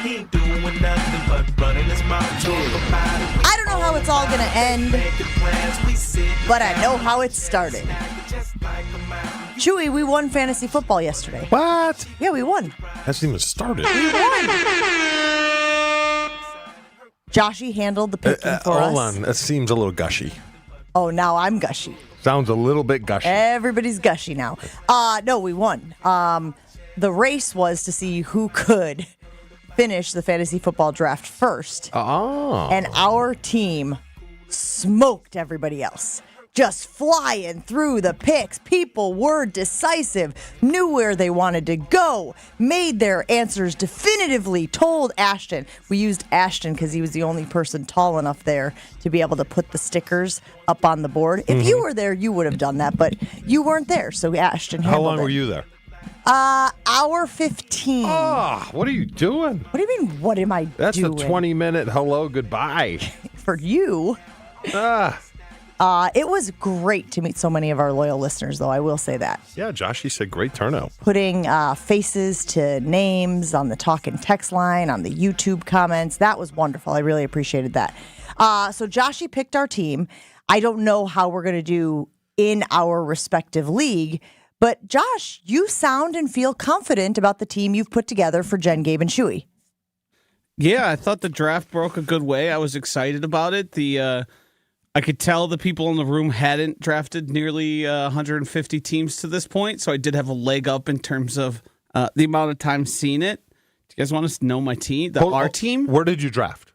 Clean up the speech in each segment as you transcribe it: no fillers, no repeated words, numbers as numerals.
He ain't doing nothing but running his mouth. I don't know how it's all going to end, but I know how it started. Chewy, we won fantasy football yesterday. What? Yeah, we won. Hasn't even started. We won. Joshy handled the picking for us. Hold on. That seems a little gushy. Oh, now I'm gushy. Sounds a little bit gushy. Everybody's gushy now. No, we won. The race was to see who could finish the fantasy football draft first. Oh. And our team smoked everybody else. Just flying through the picks. People were decisive, knew where they wanted to go, made their answers definitively, told Ashton. We used Ashton because he was the only person tall enough there to be able to put the stickers up on the board. If you were there, you would have done that, but you weren't there, so Ashton handled it. How long were you there? Hour 15. Oh, what are you doing? What do you mean, what am I That's doing? a 20-minute hello, goodbye. For you. It was great to meet so many of our loyal listeners, though. I will say that. Yeah, Josh, he said great turnout. Putting faces to names on the talk and text line, on the YouTube comments. That was wonderful. I really appreciated that. So Joshy picked our team. I don't know how we're going to do in our respective league, but Josh, you sound and feel confident about the team you've put together for Jen, Gabe, and Shuey. Yeah, I thought the draft broke a good way. I was excited about it. I could tell the people in the room hadn't drafted nearly 150 teams to this point, so I did have a leg up in terms of the amount of time seeing it. Do you guys want to know my team? Our team? Where did you draft?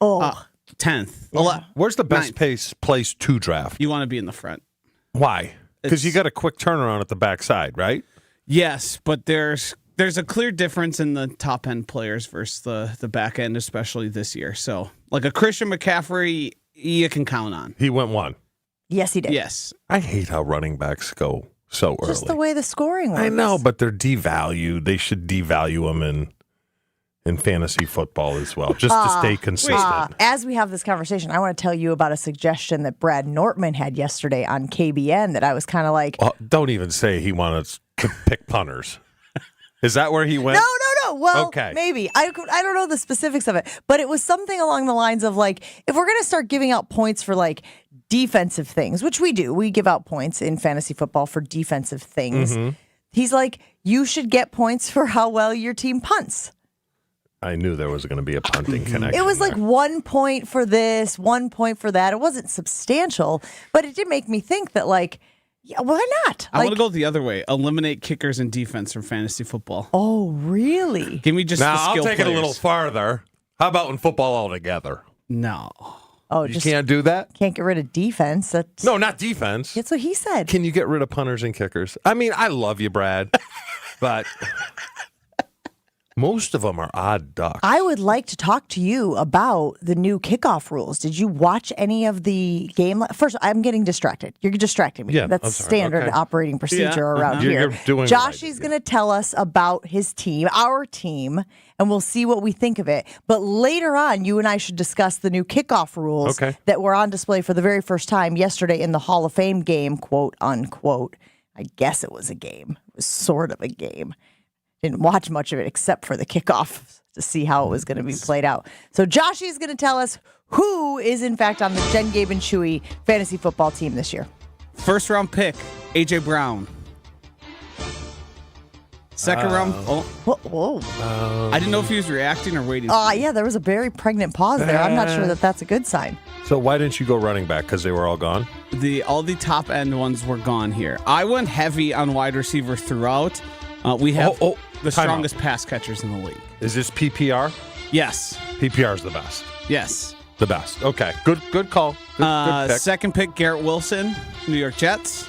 10th. Yeah. Where's the best place to draft? You want to be in the front. Why? Because you got a quick turnaround at the backside, right? Yes, but there's a clear difference in the top end players versus the back end, especially this year. So, like a Christian McCaffrey, you can count on. He went one. Yes, he did. Yes. I hate how running backs go so early. Just the way the scoring works. I know, but they're devalued. They should devalue them in fantasy football as well, just to stay consistent. As we have this conversation, I want to tell you about a suggestion that Brad Nortman had yesterday on KBN that I was kind of like... Don't even say he wanted to pick punters. Is that where he went? No. Well, okay. Maybe. I don't know the specifics of it, but it was something along the lines of like, if we're going to start giving out points for like defensive things, which we do, we give out points in fantasy football for defensive things. Mm-hmm. He's like, you should get points for how well your team punts. I knew there was going to be a punting connection. It was there. like 1 point for this, 1 point for that. It wasn't substantial, but it did make me think that like, yeah, why not? I want to go the other way. Eliminate kickers and defense from fantasy football. Oh, really? Give me just the skill I'll take players. it a little farther. How about in football altogether? No. Oh, You can't do that? Can't get rid of defense. That's Not defense. That's what he said. Can you get rid of punters and kickers? I mean, I love you, Brad, but most of them are odd ducks. I would like to talk to you about the new kickoff rules. Did you watch any of the game? First, I'm getting distracted. You're distracting me. Yeah, That's I'm sorry. standard Okay. operating procedure around here. You're doing Joshy's going to tell us about his team, our team, and we'll see what we think of it. But later on, you and I should discuss the new kickoff rules that were on display for the very first time yesterday in the Hall of Fame game, quote unquote. I guess it was a game. It was sort of a game. Didn't watch much of it except for the kickoff to see how it was going to be played out. So Joshy is going to tell us who is, in fact, on the Jen, Gabe, and Chewy fantasy football team this year. First round pick, A.J. Brown. Second round. Whoa. I didn't know if he was reacting or waiting. Yeah, there was a very pregnant pause there. I'm not sure that that's a good sign. So why didn't you go running back? Because they were all gone? All the top end ones were gone here. I went heavy on wide receiver throughout. We have the strongest pass catchers in the league. Is this PPR? Yes. PPR is the best. Yes. The best. Okay. Good call. Good pick. Second pick, Garrett Wilson, New York Jets.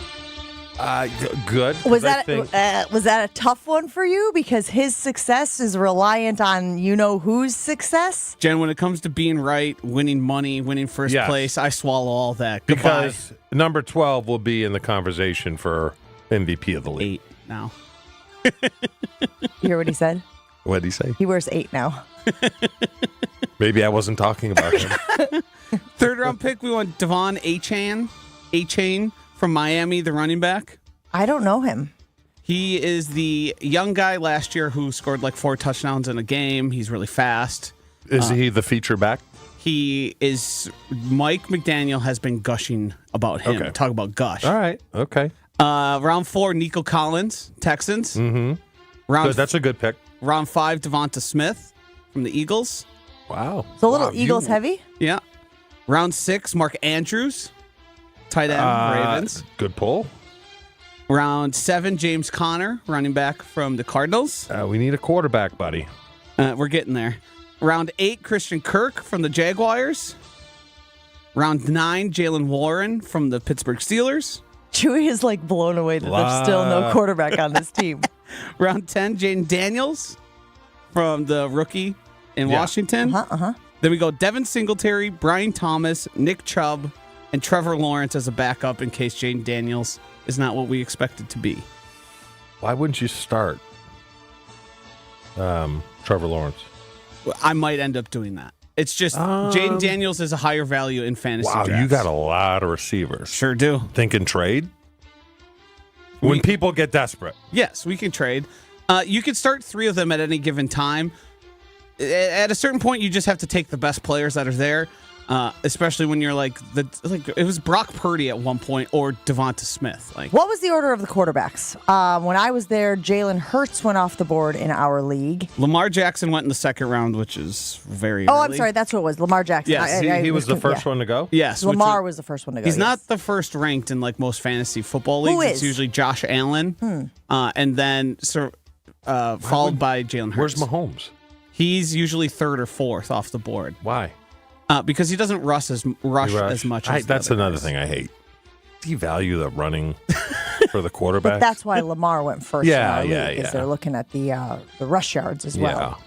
Good. Was that a tough one for you? Because his success is reliant on whose success? Jen, when it comes to being right, winning money, winning first place, I swallow all that. Because number 12 will be in the conversation for MVP of the league. 8 now. You hear what he said? What did he say? He wears 8 now. Maybe I wasn't talking about him. Third round pick, we want Devon A-Chain from Miami, the running back. I don't know him. He is the young guy last year who scored like 4 touchdowns in a game. He's really fast. Is he the feature back? He is. Mike McDaniel has been gushing about him. Okay. Talk about gush. All right. Okay. Round 4, Nico Collins, Texans. Mm-hmm. Round That's a good pick. Round 5, Devonta Smith from the Eagles. Wow. It's a little Eagles heavy. Yeah. Round 6, Mark Andrews, tight end, Ravens. Good pull. Round 7, James Conner, running back from the Cardinals. We need a quarterback, buddy. We're getting there. Round 8, Christian Kirk from the Jaguars. Round 9, Jalen Warren from the Pittsburgh Steelers. Chewy is like blown away that there's still no quarterback on this team. Round 10, Jaden Daniels from the rookie in Washington. Then we go Devin Singletary, Brian Thomas, Nick Chubb, and Trevor Lawrence as a backup in case Jaden Daniels is not what we expected to be. Why wouldn't you start Trevor Lawrence? I might end up doing that. It's just Jaden Daniels is a higher value in fantasy Wow, drafts. you got a lot of receivers. Sure do. Thinking trade? When people get desperate. Yes, we can trade. You can start 3 of them at any given time. At a certain point, you just have to take the best players that are there, especially when you're like it was Brock Purdy at one point or Devonta Smith. What was the order of the quarterbacks? When I was there, Jalen Hurts went off the board in our league. Lamar Jackson went in the second round, which is very Oh, early. I'm sorry. That's what it was. Lamar Jackson. Yes, He was the first one to go? Yes. Lamar was the first one to go. He's not the first ranked in like most fantasy football leagues. Who is? It's usually Josh Allen, and then followed by Jalen Hurts. Where's Mahomes? He's usually 3rd or 4th off the board. Why? Because he doesn't rush as much as that's the other another guys. thing I hate. Devalue the running for the quarterback. But that's why Lamar went first. Yeah, in our league, because they're looking at the rush yards as well.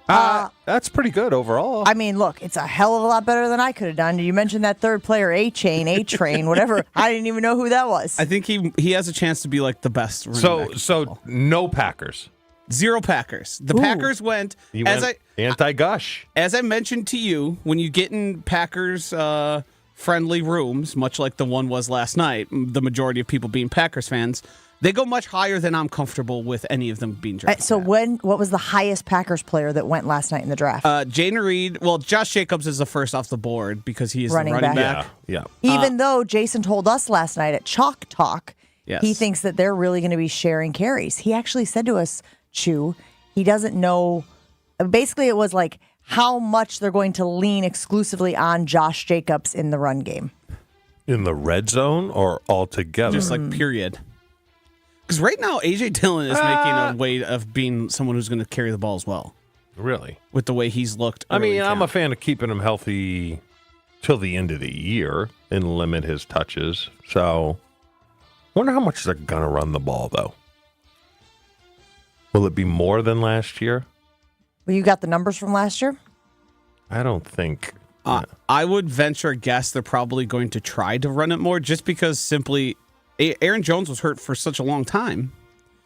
That's pretty good overall. I mean, look, it's a hell of a lot better than I could have done. You mentioned that third player, A-Train, whatever. I didn't even know who that was. I think he has a chance to be like the best running back in So football. no Packers. 0 Packers. The Packers went anti-gush. As I mentioned to you, when you get in Packers friendly rooms, much like the one was last night, the majority of people being Packers fans, they go much higher than I'm comfortable with any of them being drafted. So what was the highest Packers player that went last night in the draft? Jaden Reed. Well, Josh Jacobs is the first off the board because he is Running the running back. back. Yeah. Even though Jason told us last night at Chalk Talk, Yes. he thinks that they're really going to be sharing carries. He actually said to us, Chew, he doesn't know. Basically, it was like how much they're going to lean exclusively on Josh Jacobs in the run game. In the red zone or altogether? Just like period. Because right now, A.J. Dillon is making a way of being someone who's going to carry the ball as well. Really? With the way he's looked. I mean, early I'm a camp. fan of keeping him healthy till the end of the year and limit his touches. So, wonder how much they're going to run the ball, though. Will it be more than last year? Well, you got the numbers from last year? I don't think. I would venture a guess they're probably going to try to run it more just because simply Aaron Jones was hurt for such a long time.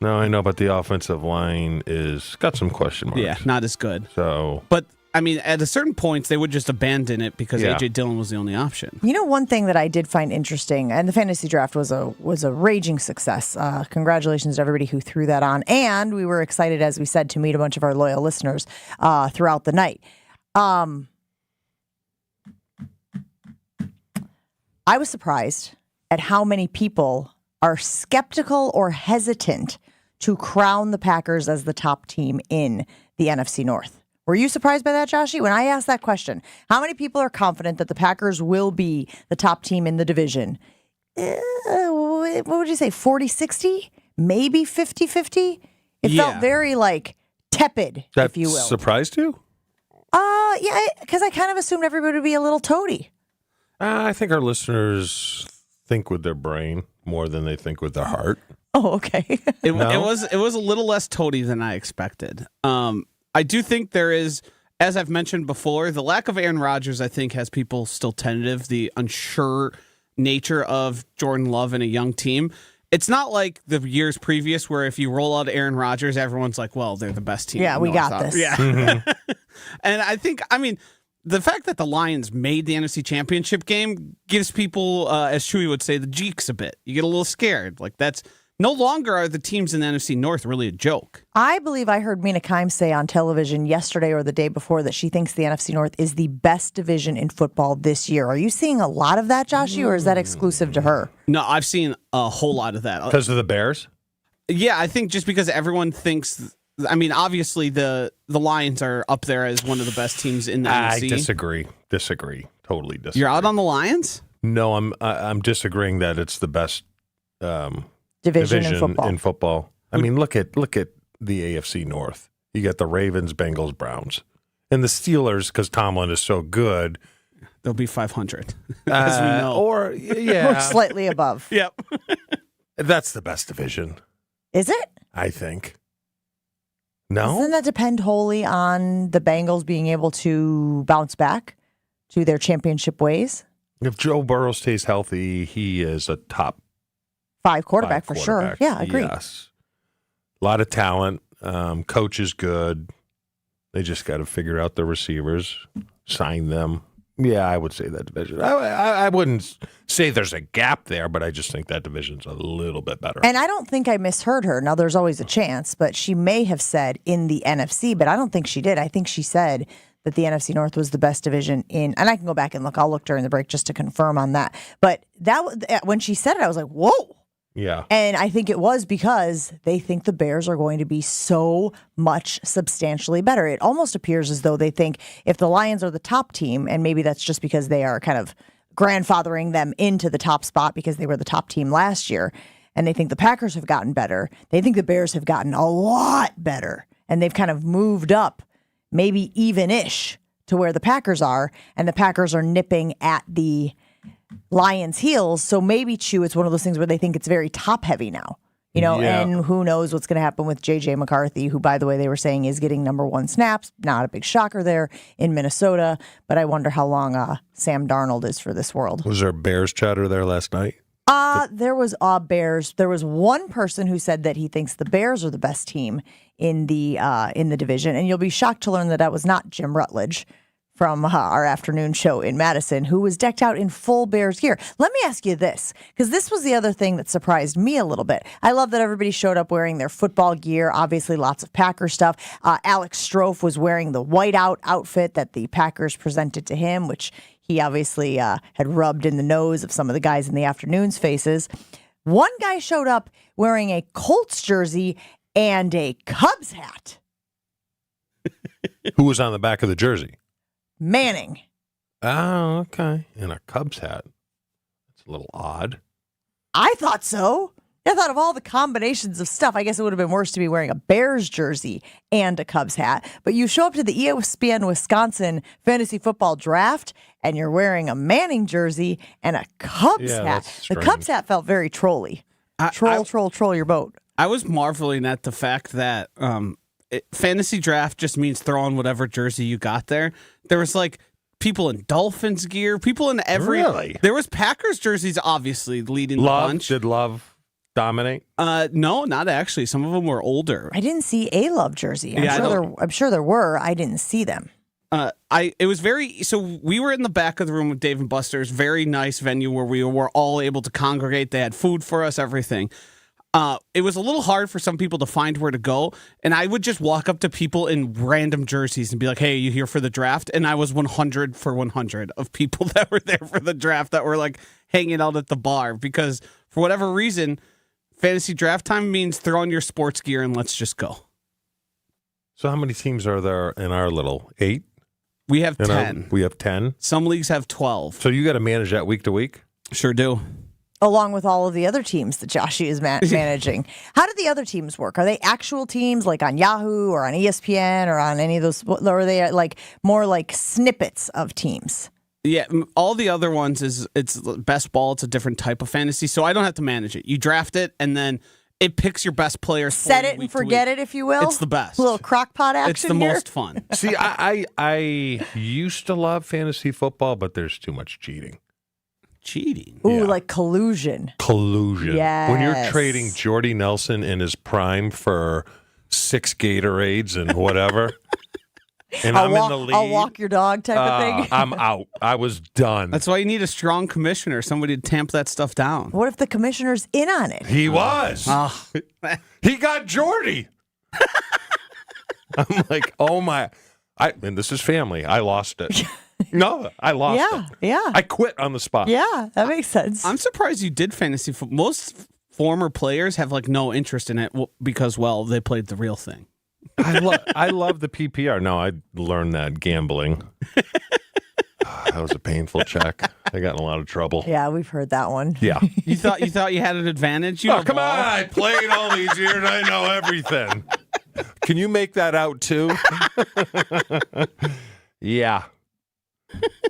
No, I know, but the offensive line is got some question marks. Yeah, not as good. So, But, I mean, at a certain point, they would just abandon it because Yeah. A.J. Dillon was the only option. You know, one thing that I did find interesting, and the fantasy draft was a raging success. Congratulations to everybody who threw that on, and we were excited, as we said, to meet a bunch of our loyal listeners throughout the night. I was surprised at how many people are skeptical or hesitant to crown the Packers as the top team in the NFC North. Were you surprised by that, Joshy? When I asked that question, how many people are confident that the Packers will be the top team in the division? What would you say, 40-60? Maybe 50-50? It felt very, tepid, that if you will. surprised you? Yeah, because I kind of assumed everybody would be a little toady. I think our listeners think with their brain more than they think with their heart. Oh, okay. It was a little less toady than I expected. I do think there is, as I've mentioned before, the lack of Aaron Rodgers, I think, has people still tentative. The unsure nature of Jordan Love and a young team. It's not like the years previous where if you roll out Aaron Rodgers, everyone's like, well, they're the best team. Yeah, we got this. Yeah. And I think, the fact that the Lions made the NFC Championship game gives people, as Chewy would say, the jeeks a bit. You get a little scared. Like, that's No longer are the teams in the NFC North really a joke. I believe I heard Mina Kimes say on television yesterday or the day before that she thinks the NFC North is the best division in football this year. Are you seeing a lot of that, Joshy, or is that exclusive to her? No, I've seen a whole lot of that. Because of the Bears? Yeah, I think just because everyone thinks... I mean, obviously, the Lions are up there as one of the best teams in the NFC. I disagree. Totally disagree. You're out on the Lions? No, I'm disagreeing that it's the best Division in football. I mean, look at the AFC North. You got the Ravens, Bengals, Browns, and the Steelers. Because Tomlin is so good, they'll be 500, as we know, or slightly above. Yep, that's the best division. Is it? I think. No, doesn't that depend wholly on the Bengals being able to bounce back to their championship ways? If Joe Burrow stays healthy, he is a top 5 quarterback for sure. Yeah, agreed. Yes. A lot of talent. Coach is good. They just got to figure out the receivers, sign them. Yeah, I would say that division. I wouldn't say there's a gap there, but I just think that division's a little bit better. And I don't think I misheard her. Now, there's always a chance, but she may have said in the NFC, but I don't think she did. I think she said that the NFC North was the best division in, and I can go back and look. I'll look during the break just to confirm on that. But when she said it, I was like, whoa. Yeah. And I think it was because they think the Bears are going to be so much substantially better. It almost appears as though they think if the Lions are the top team, and maybe that's just because they are kind of grandfathering them into the top spot because they were the top team last year, and they think the Packers have gotten better. They think the Bears have gotten a lot better, and they've kind of moved up maybe even-ish to where the Packers are, and the Packers are nipping at the Lions' heels. So maybe, Chew, it's one of those things where they think it's very top-heavy now. You know, Yeah. And who knows what's going to happen with J.J. McCarthy, who, by the way, they were saying is getting number 1 snaps. Not a big shocker there in Minnesota, but I wonder how long Sam Darnold is for this world. Was there Bears chatter there last night? There was Bears. There was one person who said that he thinks the Bears are the best team in the division, and you'll be shocked to learn that was not Jim Rutledge from our afternoon show in Madison, who was decked out in full Bears gear. Let me ask you this, because this was the other thing that surprised me a little bit. I love that everybody showed up wearing their football gear, obviously lots of Packer stuff. Alex Strofe was wearing the whiteout outfit that the Packers presented to him, which he obviously had rubbed in the nose of some of the guys in the afternoon's faces. One guy showed up wearing a Colts jersey and a Cubs hat. Who was on the back of the jersey? Manning. Oh, okay. And a Cubs hat. That's a little odd. I thought so. I thought of all the combinations of stuff. I guess it would have been worse to be wearing a Bears jersey and a Cubs hat. But you show up to the ESPN Wisconsin fantasy football draft, and you're wearing a Manning jersey and a Cubs hat. The Cubs hat felt very trolly. Troll your boat. I was marveling at the fact that fantasy draft just means throw on whatever jersey you got there. There was like people in Dolphins gear, people in every. Really? There was Packers jerseys, obviously leading the bunch. Did Love dominate? No, not actually. Some of them were older. I didn't see a Love jersey. I'm sure there were. I didn't see them. It was very. So we were in the back of the room with Dave and Buster's. Very nice venue where we were all able to congregate. They had food for us, everything. It was a little hard for some people to find where to go, and I would just walk up to people in random jerseys and be like, hey, you here for the draft? And I was 100 for 100 of people that were there for the draft that were like hanging out at the bar because for whatever reason, fantasy draft time means throw on your sports gear and let's just go. So how many teams are there in our little 8? We have 10. We have 10? Some leagues have 12. So you got to manage that week to week? Sure do. Along with all of the other teams that Joshy is managing. How do the other teams work? Are they actual teams like on Yahoo or on ESPN or on any of those? Or are they like more like snippets of teams? Yeah, all the other ones it's best ball. It's a different type of fantasy. So I don't have to manage it. You draft it and then it picks your best players. Set it and forget it, if you will. It's the best. A little crock pot action. It's the most fun. See, I used to love fantasy football, but there's too much cheating. Cheating. Ooh, like collusion. Yes. When you're trading Jordy Nelson in his prime for 6 Gatorades and whatever. and I'm in the lead. I'll walk your dog type of thing. I'm out. I was done. That's why you need a strong commissioner, somebody to tamp that stuff down. What if the commissioner's in on it? He was. He got Jordy. I'm like, oh my. And this is family. I lost it. No, I lost it. Yeah. I quit on the spot. Yeah, that makes sense. I'm surprised you did fantasy football. Most former players have like no interest in it because, well, they played the real thing. I love the PPR. No, I learned that gambling. That was a painful check. I got in a lot of trouble. Yeah, we've heard that one. Yeah. You thought you had an advantage? You come on. I played all these years. I know everything. Can you make that out too? Yeah.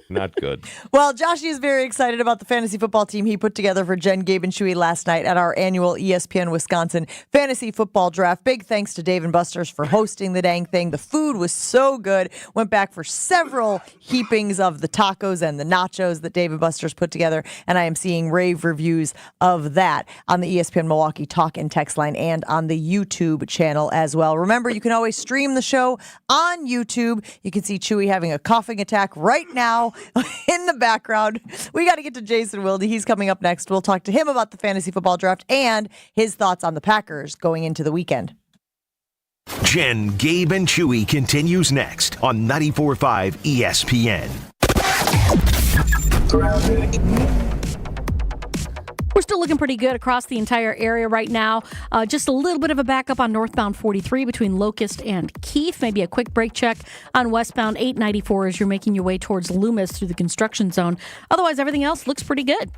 Not good. Well, Joshy is very excited about the fantasy football team he put together for Jen, Gabe, and Chewy last night at our annual ESPN Wisconsin Fantasy Football Draft. Big thanks to Dave and Buster's for hosting the dang thing. The food was so good. Went back for several heapings of the tacos and the nachos that Dave and Buster's put together, and I am seeing rave reviews of that on the ESPN Milwaukee talk and text line and on the YouTube channel as well. Remember, you can always stream the show on YouTube. You can see Chewy having a coughing attack right now in the background. We got to get to Jason Wilde. He's coming up next. We'll talk to him about the fantasy football draft and his thoughts on the Packers going into the weekend. Jen, Gabe, and Chewy continues next on 94.5 ESPN. We're still looking pretty good across the entire area right now. Just a little bit of a backup on northbound 43 between Locust and Keefe. Maybe a quick brake check on westbound 894 as you're making your way towards Loomis through the construction zone. Otherwise, everything else looks pretty good.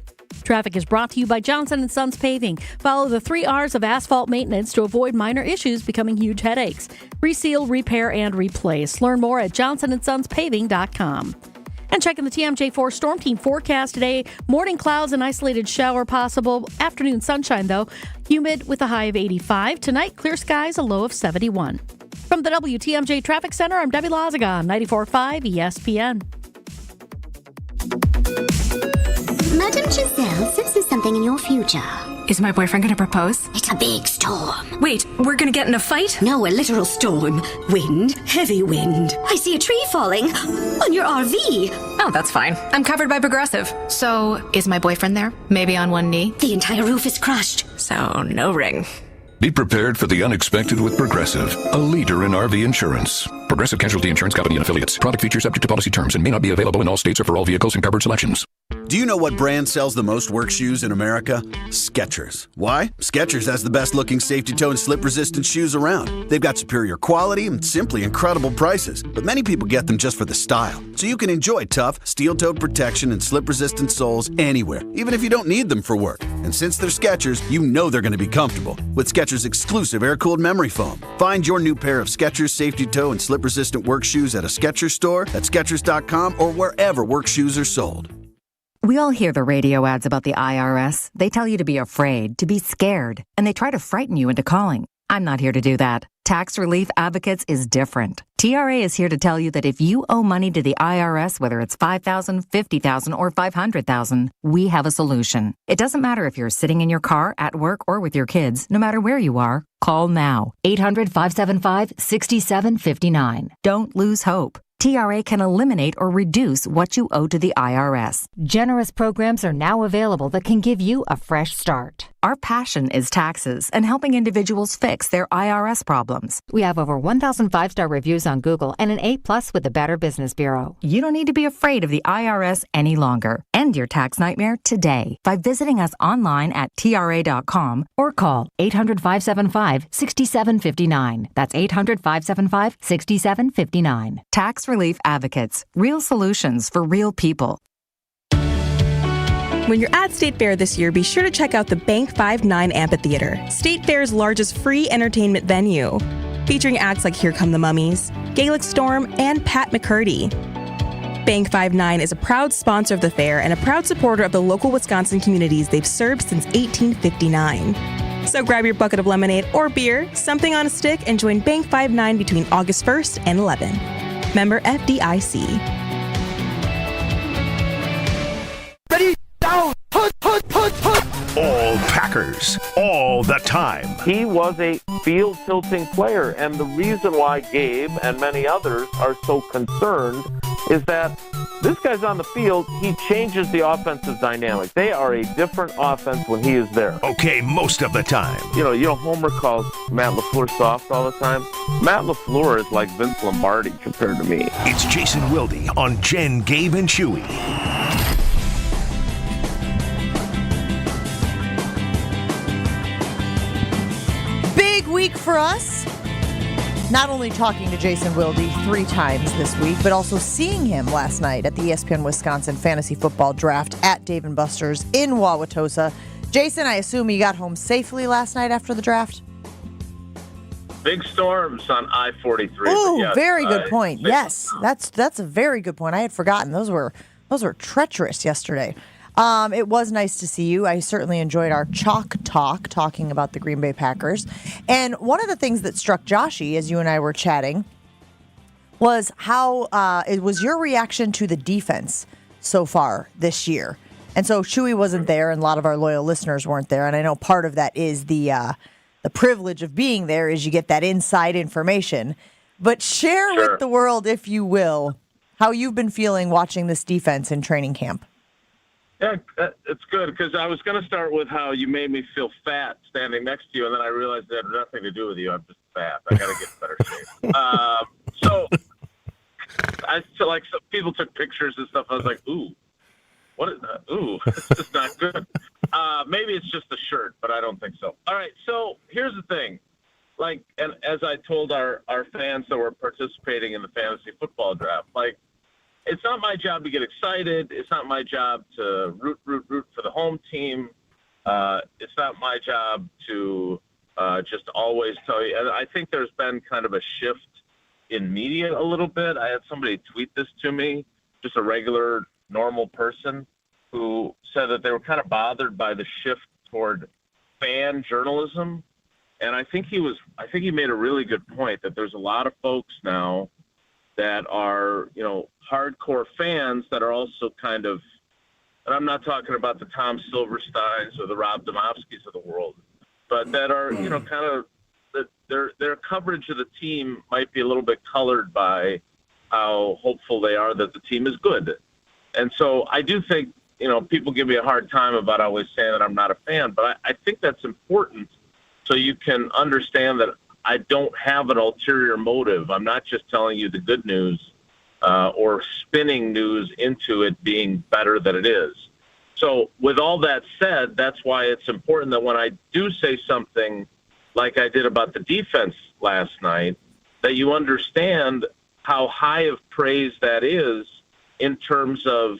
Traffic is brought to you by Johnson & Sons Paving. Follow the 3 R's of asphalt maintenance to avoid minor issues becoming huge headaches. Reseal, repair, and replace. Learn more at johnsonsonspaving.com. And checking the TMJ4 Storm Team forecast today. Morning clouds and isolated shower possible. Afternoon sunshine, though. Humid with a high of 85. Tonight, clear skies, a low of 71. From the WTMJ Traffic Center, I'm Debbie Lazaga, 94.5 ESPN. Madam Giselle senses something in your future. Is my boyfriend going to propose? It's a big storm. Wait, we're going to get in a fight? No, a literal storm. Wind, heavy wind. I see a tree falling on your RV. Oh, that's fine. I'm covered by Progressive. So, is my boyfriend there? Maybe on one knee? The entire roof is crushed. So, no ring. Be prepared for the unexpected with Progressive, a leader in RV insurance. Progressive Casualty Insurance Company and Affiliates. Product features subject to policy terms and may not be available in all states or for all vehicles and covered selections. Do you know what brand sells the most work shoes in America? Skechers. Why? Skechers has the best looking safety toe and slip resistant shoes around. They've got superior quality and simply incredible prices. But many people get them just for the style. So you can enjoy tough, steel-toed protection and slip resistant soles anywhere, even if you don't need them for work. And since they're Skechers, you know they're going to be comfortable with Skechers exclusive air-cooled memory foam. Find your new pair of Skechers safety toe and slip resistant work shoes at a Skechers store, at Skechers.com, or wherever work shoes are sold. We all hear the radio ads about the IRS. They tell you to be afraid, to be scared, and they try to frighten you into calling. I'm not here to do that. Tax Relief Advocates is different. TRA is here to tell you that if you owe money to the IRS, whether it's $5,000, $50,000, or $500,000, we have a solution. It doesn't matter if you're sitting in your car, at work, or with your kids. No matter where you are, call now. 800-575-6759. Don't lose hope. TRA can eliminate or reduce what you owe to the IRS. Generous programs are now available that can give you a fresh start. Our passion is taxes and helping individuals fix their IRS problems. We have over 1,000 5-star reviews on Google and an A+ with the Better Business Bureau. You don't need to be afraid of the IRS any longer. End your tax nightmare today by visiting us online at TRA.com or call 800-575-6759. That's 800-575-6759. Tax Relief Advocates. Real solutions for real people. When you're at State Fair this year, be sure to check out the Bank 5-9 Amphitheater, State Fair's largest free entertainment venue, featuring acts like Here Come the Mummies, Gaelic Storm, and Pat McCurdy. Bank 5-9 is a proud sponsor of the fair and a proud supporter of the local Wisconsin communities they've served since 1859. So grab your bucket of lemonade or beer, something on a stick, and join Bank 5-9 between August 1st and 11. Member FDIC. Ready, down, put. All Packers, all all the time. He was a field-tilting player, and the reason why Gabe and many others are so concerned is that this guy's on the field, he changes the offensive dynamic. They are a different offense when he is there. Okay, most of the time. You know, Homer calls Matt LaFleur soft all the time. Matt LaFleur is like Vince Lombardi compared to me. It's Jason Wilde on Jen, Gabe, and Chewy. Big week for us. Not only talking to Jason Wilde 3 times this week, but also seeing him last night at the ESPN Wisconsin Fantasy Football Draft at Dave & Buster's in Wauwatosa. Jason, I assume you got home safely last night after the draft? Big storms on I-43. Oh, yes, very good point. Yes, that's a very good point. I had forgotten. Those were treacherous yesterday. It was nice to see you. I certainly enjoyed our chalk talk, talking about the Green Bay Packers. And one of the things that struck Joshy as you and I were chatting was how it was your reaction to the defense so far this year. And so Chewy wasn't there, and a lot of our loyal listeners weren't there. And I know part of that is the privilege of being there is you get that inside information. But share with the world, if you will, how you've been feeling watching this defense in training camp. Yeah, it's good, because I was going to start with how you made me feel fat standing next to you, and then I realized it had nothing to do with you. I'm just fat. I got to get in better shape. So people took pictures and stuff. I was like, ooh, what is that? Ooh, this is not good. Maybe it's just a shirt, but I don't think so. All right, so here's the thing. And as I told our fans that were participating in the fantasy football draft, it's not my job to get excited. It's not my job to root for the home team. It's not my job to just always tell you. And I think there's been kind of a shift in media a little bit. I had somebody tweet this to me, just a regular, normal person, who said that they were kind of bothered by the shift toward fan journalism. And I think he made a really good point that there's a lot of folks now that are, hardcore fans that are also kind of, and I'm not talking about the Tom Silversteins or the Rob Domofskis of the world, but that are, kind of, their coverage of the team might be a little bit colored by how hopeful they are that the team is good. And so I do think, people give me a hard time about always saying that I'm not a fan, but I think that's important so you can understand that I don't have an ulterior motive. I'm not just telling you the good news or spinning news into it being better than it is. So with all that said, that's why it's important that when I do say something like I did about the defense last night, that you understand how high of praise that is in terms of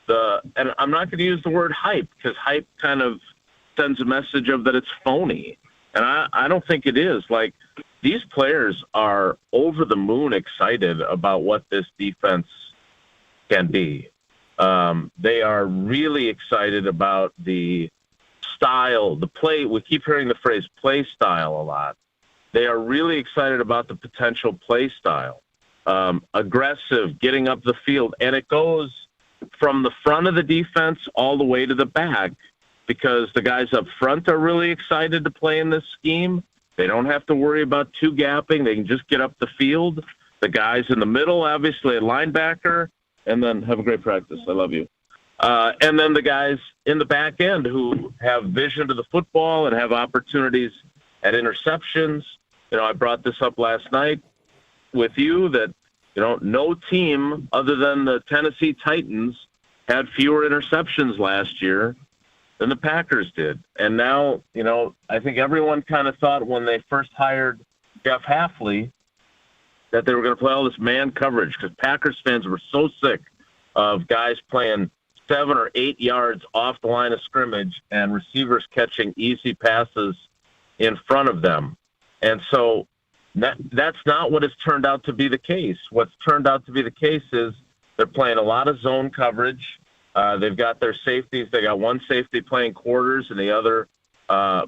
and I'm not going to use the word hype, because hype kind of sends a message of that it's phony. And I don't think it is. These players are over the moon excited about what this defense can be. They are really excited about the style, the play. We keep hearing the phrase play style a lot. They are really excited about the potential play style. Aggressive, getting up the field. And it goes from the front of the defense all the way to the back, because the guys up front are really excited to play in this scheme. They don't have to worry about two gapping. They can just get up the field. The guys in the middle, obviously a linebacker, and then have a great practice. I love you. And then the guys in the back end who have vision to the football and have opportunities at interceptions. I brought this up last night with you that, no team other than the Tennessee Titans had fewer interceptions last year than the Packers did. And now, I think everyone kind of thought when they first hired Jeff Hafley that they were going to play all this man coverage, because Packers fans were so sick of guys playing 7 or 8 yards off the line of scrimmage and receivers catching easy passes in front of them. And so that's not what has turned out to be the case. What's turned out to be the case is they're playing a lot of zone coverage. They've got their safeties. They got one safety playing quarters and the other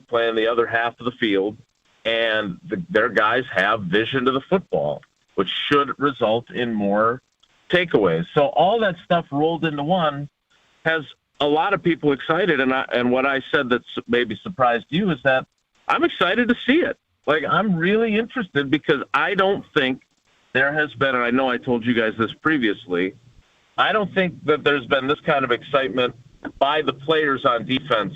playing the other half of the field. And their guys have vision to the football, which should result in more takeaways. So all that stuff rolled into one has a lot of people excited. And what I said that's maybe surprised you is that I'm excited to see it. Like, I'm really interested because I don't think there has been, and I know I told you guys this previously, I don't think that there's been this kind of excitement by the players on defense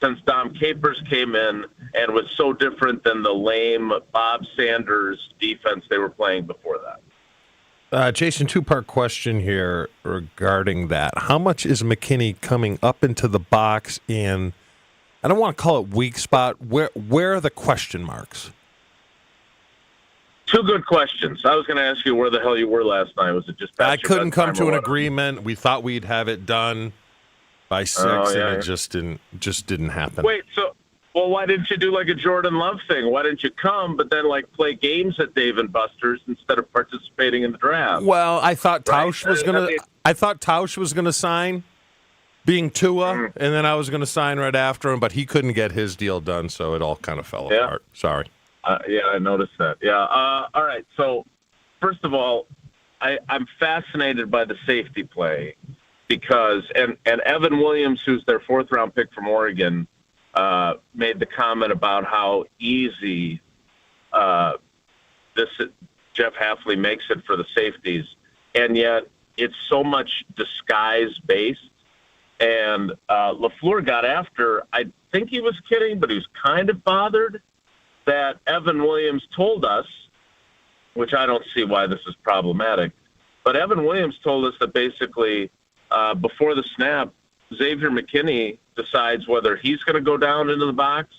since Dom Capers came in and was so different than the lame Bob Sanders defense they were playing before that. Jason, two-part question here regarding that. How much is McKinney coming up into the box, and I don't want to call it weak spot. Where are the question marks? Two good questions. I was going to ask you where the hell you were last night. Was it just I couldn't come to an agreement. We thought we'd have it done by 6, and it just didn't happen. Wait, well, why didn't you do like a Jordan Love thing? Why didn't you come, but then like play games at Dave & Buster's instead of participating in the draft? Well, I thought Tausch was gonna. I thought Tausch was gonna sign, being Tua, and then I was gonna sign right after him, but he couldn't get his deal done, so it all kind of fell apart. Sorry. Yeah, I noticed that. Yeah. All right. So, first of all, I'm fascinated by the safety play because, and Evan Williams, who's their 4th-round pick from Oregon, made the comment about how easy this Jeff Hafley makes it for the safeties, and yet it's so much disguise-based. And LaFleur got after, I think he was kidding, but he was kind of bothered that Evan Williams told us, which I don't see why this is problematic, but Evan Williams told us that basically before the snap, Xavier McKinney decides whether he's going to go down into the box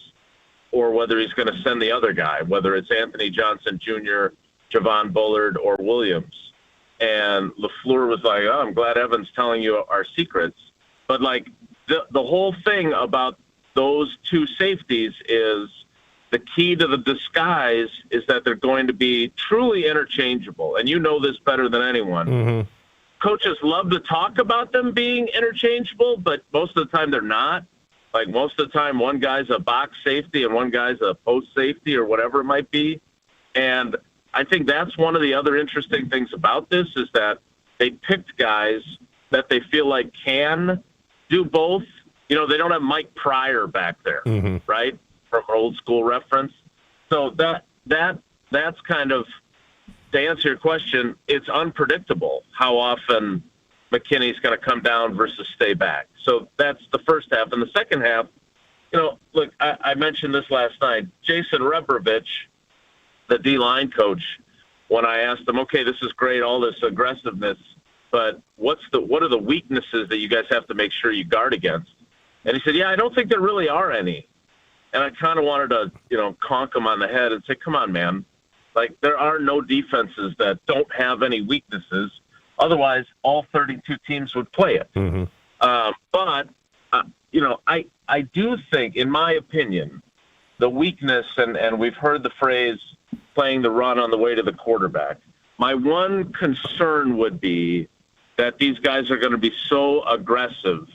or whether he's going to send the other guy, whether it's Anthony Johnson Jr., Javon Bullard, or Williams. And LaFleur was like, oh, I'm glad Evan's telling you our secrets. But, like, the whole thing about those two safeties is the key to the disguise is that they're going to be truly interchangeable. And you know this better than anyone. Mm-hmm. Coaches love to talk about them being interchangeable, but most of the time they're not. Like, most of the time, one guy's a box safety and one guy's a post safety or whatever it might be. And I think that's one of the other interesting things about this is that they picked guys that they feel like can do both. You know, they don't have Mike Pryor back there, right? From old school reference. So that's kind of, to answer your question, it's unpredictable how often McKinney's going to come down versus stay back. So that's the first half. And the second half, you know, look, I mentioned this last night. Jason Rebrovich, the D-line coach, when I asked him, okay, this is great, all this aggressiveness, but what are the weaknesses that you guys have to make sure you guard against? And he said, yeah, I don't think there really are any. And I kind of wanted to, you know, conk him on the head and say, come on, man. Like, there are no defenses that don't have any weaknesses. Otherwise, all 32 teams would play it. But, you know, I do think, in my opinion, the weakness, and we've heard the phrase playing the run on the way to the quarterback. My one concern would be that these guys are going to be so aggressive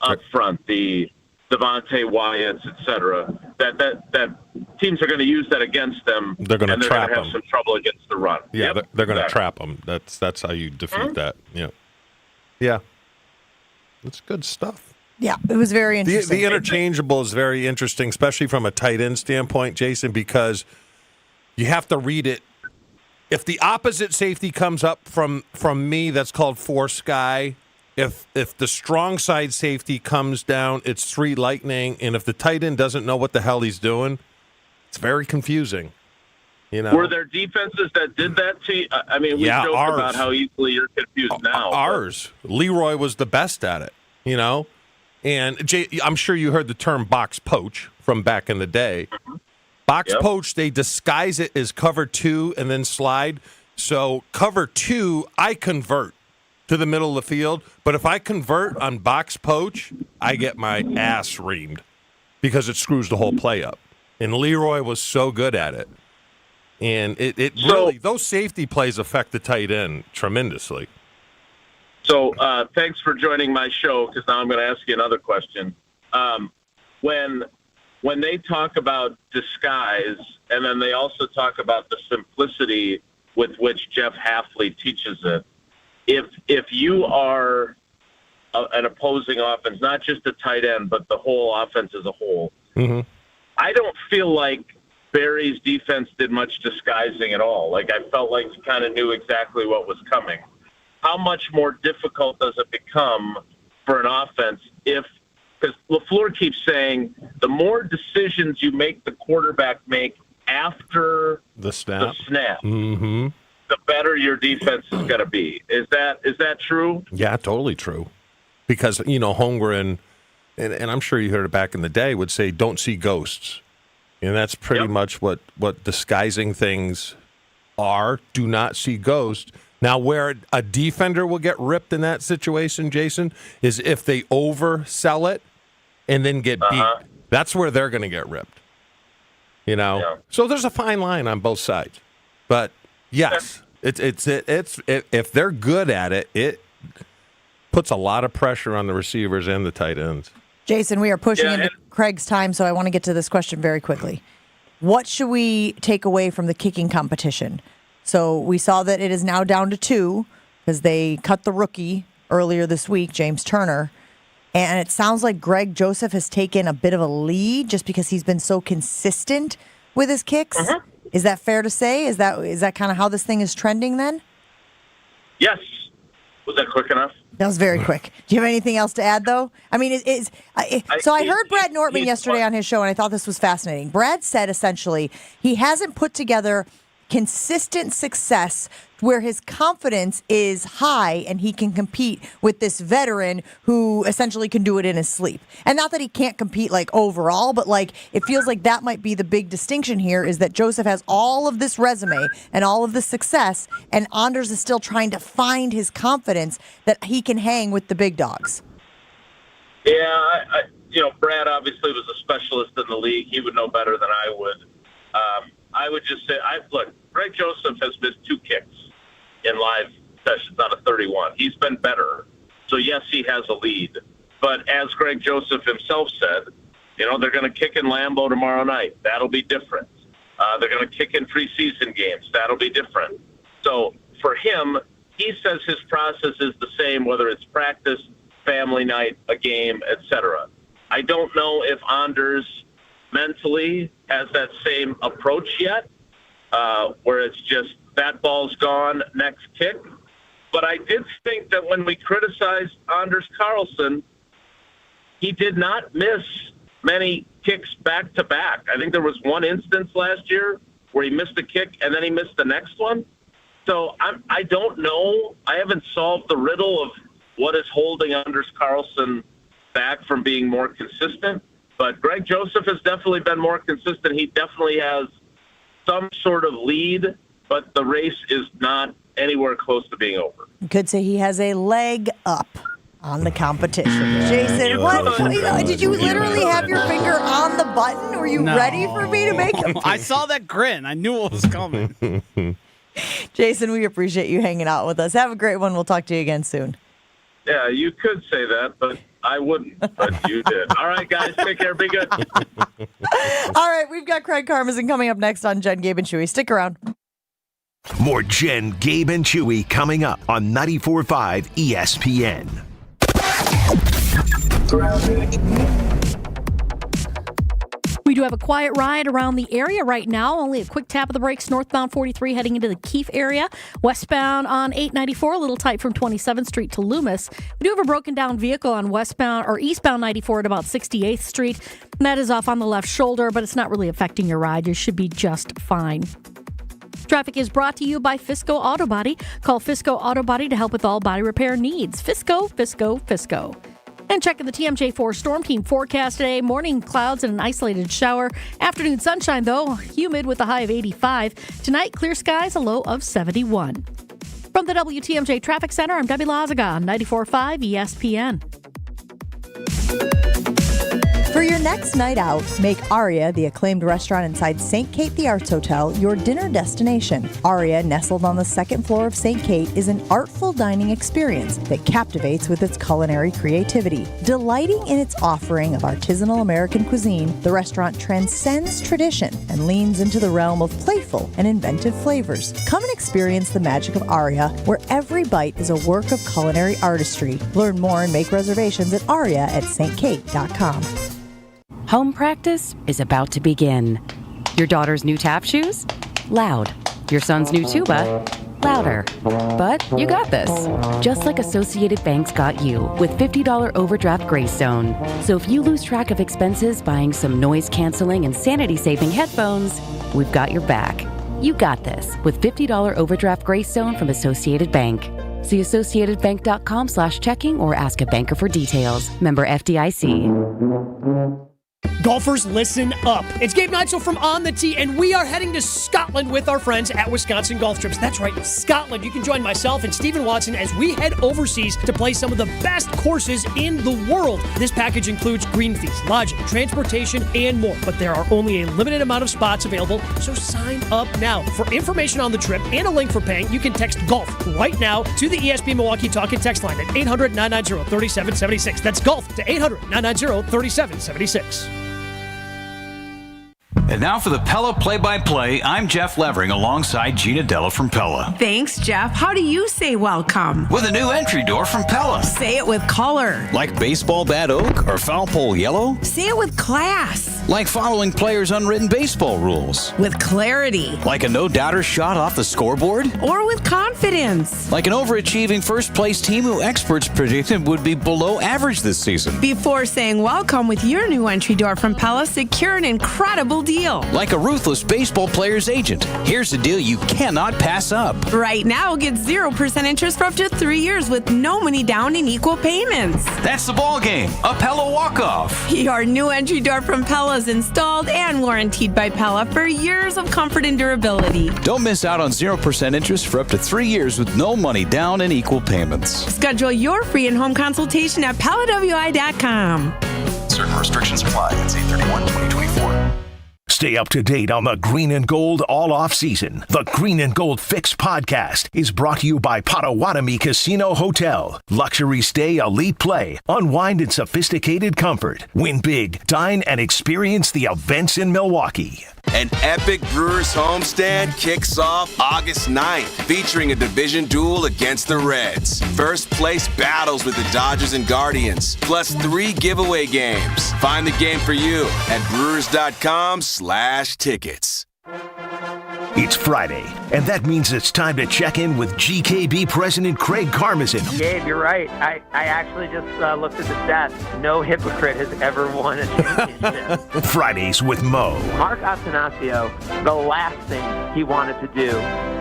up front, the Devontae Wyatts, et cetera, that teams are going to use that against them. They're going to trap them. Have some trouble against the run. Yeah, they're going to trap them. That's how you defeat that. Yeah. It's good stuff. Yeah, it was very interesting. The interchangeable is very interesting, especially from a tight end standpoint, Jason, because you have to read it. If the opposite safety comes up from me, that's called 4 Sky. If the strong side safety comes down, it's 3 Lightning. And if the tight end doesn't know what the hell he's doing, it's very confusing. You know, were there defenses that did that to you? I mean, we joked about how easily you're confused now. Ours. Leroy was the best at it, you know. And I'm sure you heard the term box poach from back in the day. Box poach, they disguise it as cover 2 and then slide. So cover 2, I convert to the middle of the field. But if I convert on box poach, I get my ass reamed because it screws the whole play up. And Leroy was so good at it. And it really, those safety plays affect the tight end tremendously. So thanks for joining my show, because now I'm going to ask you another question. When they talk about disguise, and then they also talk about the simplicity with which Jeff Hafley teaches it, if you are an opposing offense, not just a tight end, but the whole offense as a whole, I don't feel like Barry's defense did much disguising at all. Like, I felt like he kind of knew exactly what was coming. How much more difficult does it become for an offense because LaFleur keeps saying the more decisions you make the quarterback make after the snap, the better your defense is going to be. Is that true? Yeah, totally true. Because, Holmgren, and I'm sure you heard it back in the day, would say, don't see ghosts. And that's pretty much what disguising things are. Do not see ghosts. Now, where a defender will get ripped in that situation, Jason, is if they oversell it and then get beat. That's where they're going to get ripped. So there's a fine line on both sides. But yes, it's if they're good at it, it puts a lot of pressure on the receivers and the tight ends. Jason, we are pushing into Craig's time, so I want to get to this question very quickly. What should we take away from the kicking competition? So we saw that it is now down to 2 because they cut the rookie earlier this week, James Turner. And it sounds like Greg Joseph has taken a bit of a lead just because he's been so consistent with his kicks. Is that fair to say? Is that kind of how this thing is trending then? Yes. Was that quick enough? That was very quick. Do you have anything else to add, though? I mean, I heard Brad Nortman yesterday on his show, and I thought this was fascinating. Brad said, essentially, he hasn't put together consistent success where his confidence is high and he can compete with this veteran who essentially can do it in his sleep. And not that he can't compete like overall, but like it feels like that might be the big distinction here is that Joseph has all of this resume and all of this success, and Anders is still trying to find his confidence that he can hang with the big dogs. Yeah, Brad obviously was a specialist in the league. He would know better than I would. I would just say, look, Greg Joseph has missed 2 kicks in live sessions out of 31. He's been better. So, yes, he has a lead. But as Greg Joseph himself said, they're going to kick in Lambeau tomorrow night. That'll be different. They're going to kick in preseason games. That'll be different. So, for him, he says his process is the same, whether it's practice, family night, a game, etc. I don't know if Anders mentally has that same approach yet, where it's just that ball's gone, next kick. But I did think that when we criticized Anders Carlson, he did not miss many kicks back to back. I think there was one instance last year where he missed a kick and then he missed the next one. So I don't know. I haven't solved the riddle of what is holding Anders Carlson back from being more consistent. But Greg Joseph has definitely been more consistent. He definitely has some sort of lead, but the race is not anywhere close to being over. You could say he has a leg up on the competition. Jason, what? Did you literally have your finger on the button? Were you ready for me to make it? I saw that grin. I knew what was coming. Jason, we appreciate you hanging out with us. Have a great one. We'll talk to you again soon. Yeah, you could say that, but I wouldn't, but you did. All right, guys, take care. Be good. All right, we've got Craig Karmazin coming up next on Jen, Gabe, and Chewy. Stick around. More Jen, Gabe, and Chewy coming up on 94.5 ESPN. We do have a quiet ride around the area right now. Only a quick tap of the brakes northbound 43 heading into the Keefe area. Westbound on 894, a little tight from 27th Street to Loomis. We do have a broken down vehicle on westbound or eastbound 94 at about 68th Street. And that is off on the left shoulder, but it's not really affecting your ride. You should be just fine. Traffic is brought to you by Fisco Auto Body. Call Fisco Auto Body to help with all body repair needs. Fisco, Fisco, Fisco. And checking the TMJ4 Storm Team forecast today. Morning clouds and an isolated shower. Afternoon sunshine, though. Humid with a high of 85. Tonight, clear skies, a low of 71. From the WTMJ Traffic Center, I'm Debbie Lazaga on 94.5 ESPN. For your next night out, make Aria, the acclaimed restaurant inside St. Kate the Arts Hotel, your dinner destination. Aria, nestled on the second floor of St. Kate, is an artful dining experience that captivates with its culinary creativity. Delighting in its offering of artisanal American cuisine, the restaurant transcends tradition and leans into the realm of playful and inventive flavors. Come and experience the magic of Aria, where every bite is a work of culinary artistry. Learn more and make reservations at aria@stkate.com. Home practice is about to begin. Your daughter's new tap shoes? Loud. Your son's new tuba? Louder. But you got this. Just like Associated Bank's got you with $50 overdraft grace zone. So if you lose track of expenses buying some noise-canceling and sanity-saving headphones, we've got your back. You got this with $50 overdraft grace zone from Associated Bank. See associatedbank.com/checking or ask a banker for details. Member FDIC. Golfers, listen up. It's Gabe Neitzel from On the Tee, and we are heading to Scotland with our friends at Wisconsin Golf Trips. That's right, Scotland. You can join myself and Stephen Watson as we head overseas to play some of the best courses in the world. This package includes green fees, lodging, transportation, and more. But there are only a limited amount of spots available, so sign up now. For information on the trip and a link for paying, you can text GOLF right now to the ESPN Milwaukee Talk and Text line at 800-990-3776. That's GOLF to 800-990-3776. And now for the Pella play-by-play, I'm Jeff Levering alongside Gina Della from Pella. Thanks, Jeff. How do you say welcome? With a new entry door from Pella. Say it with color. Like baseball bat oak or foul pole yellow? Say it with class. Like following players' unwritten baseball rules. With clarity. Like a no-doubter shot off the scoreboard? Or with confidence. Like an overachieving first-place team who experts predicted would be below average this season. Before saying welcome with your new entry door from Pella, secure an incredible deal. Like a ruthless baseball player's agent. Here's a deal you cannot pass up. Right now, get 0% interest for up to 3 years with no money down and equal payments. That's the ball game. A Pella walk-off. Your new entry door from Pella is installed and warranted by Pella for years of comfort and durability. Don't miss out on 0% interest for up to 3 years with no money down and equal payments. Schedule your free in-home consultation at PellaWI.com. Certain restrictions apply. It's 8/31/2024. Stay up to date on the Green and Gold all off season. The Green and Gold Fix podcast is brought to you by Potawatomi Casino Hotel. Luxury stay, elite play, unwind in sophisticated comfort. Win big, dine, and experience the events in Milwaukee. An epic Brewers homestand kicks off August 9th, featuring a division duel against the Reds. First place battles with the Dodgers and Guardians, plus 3 giveaway games. Find the game for you at brewers.com/tickets. It's Friday, and that means it's time to check in with GKB President Craig Karmazin. Gabe, you're right. I actually just looked at the stats. No hypocrite has ever won a championship. Fridays with Mo. Mark Attanasio, the last thing he wanted to do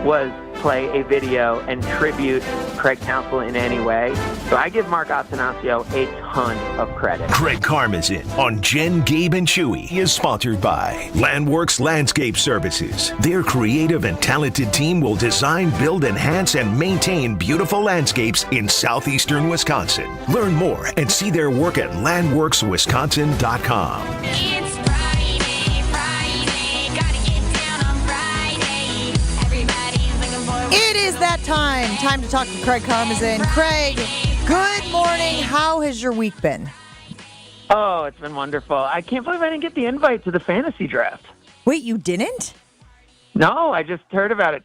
was play a video and tribute Craig Counsell in any way. So I give Mark Attanasio a ton of credit. Craig Karmazin on Jen, Gabe, and Chewy is sponsored by Landworks Landscape Services. Their creative and talented team will design, build, enhance, and maintain beautiful landscapes in southeastern Wisconsin. Learn more and see their work at landworkswisconsin.com. It's Friday, gotta get down on Friday. Everybody's looking for. It is that time. Time to talk to Craig Karmazin. Craig, good morning. How has your week been? Oh, it's been wonderful. I can't believe I didn't get the invite to the fantasy draft. Wait, you didn't? No, I just heard about it.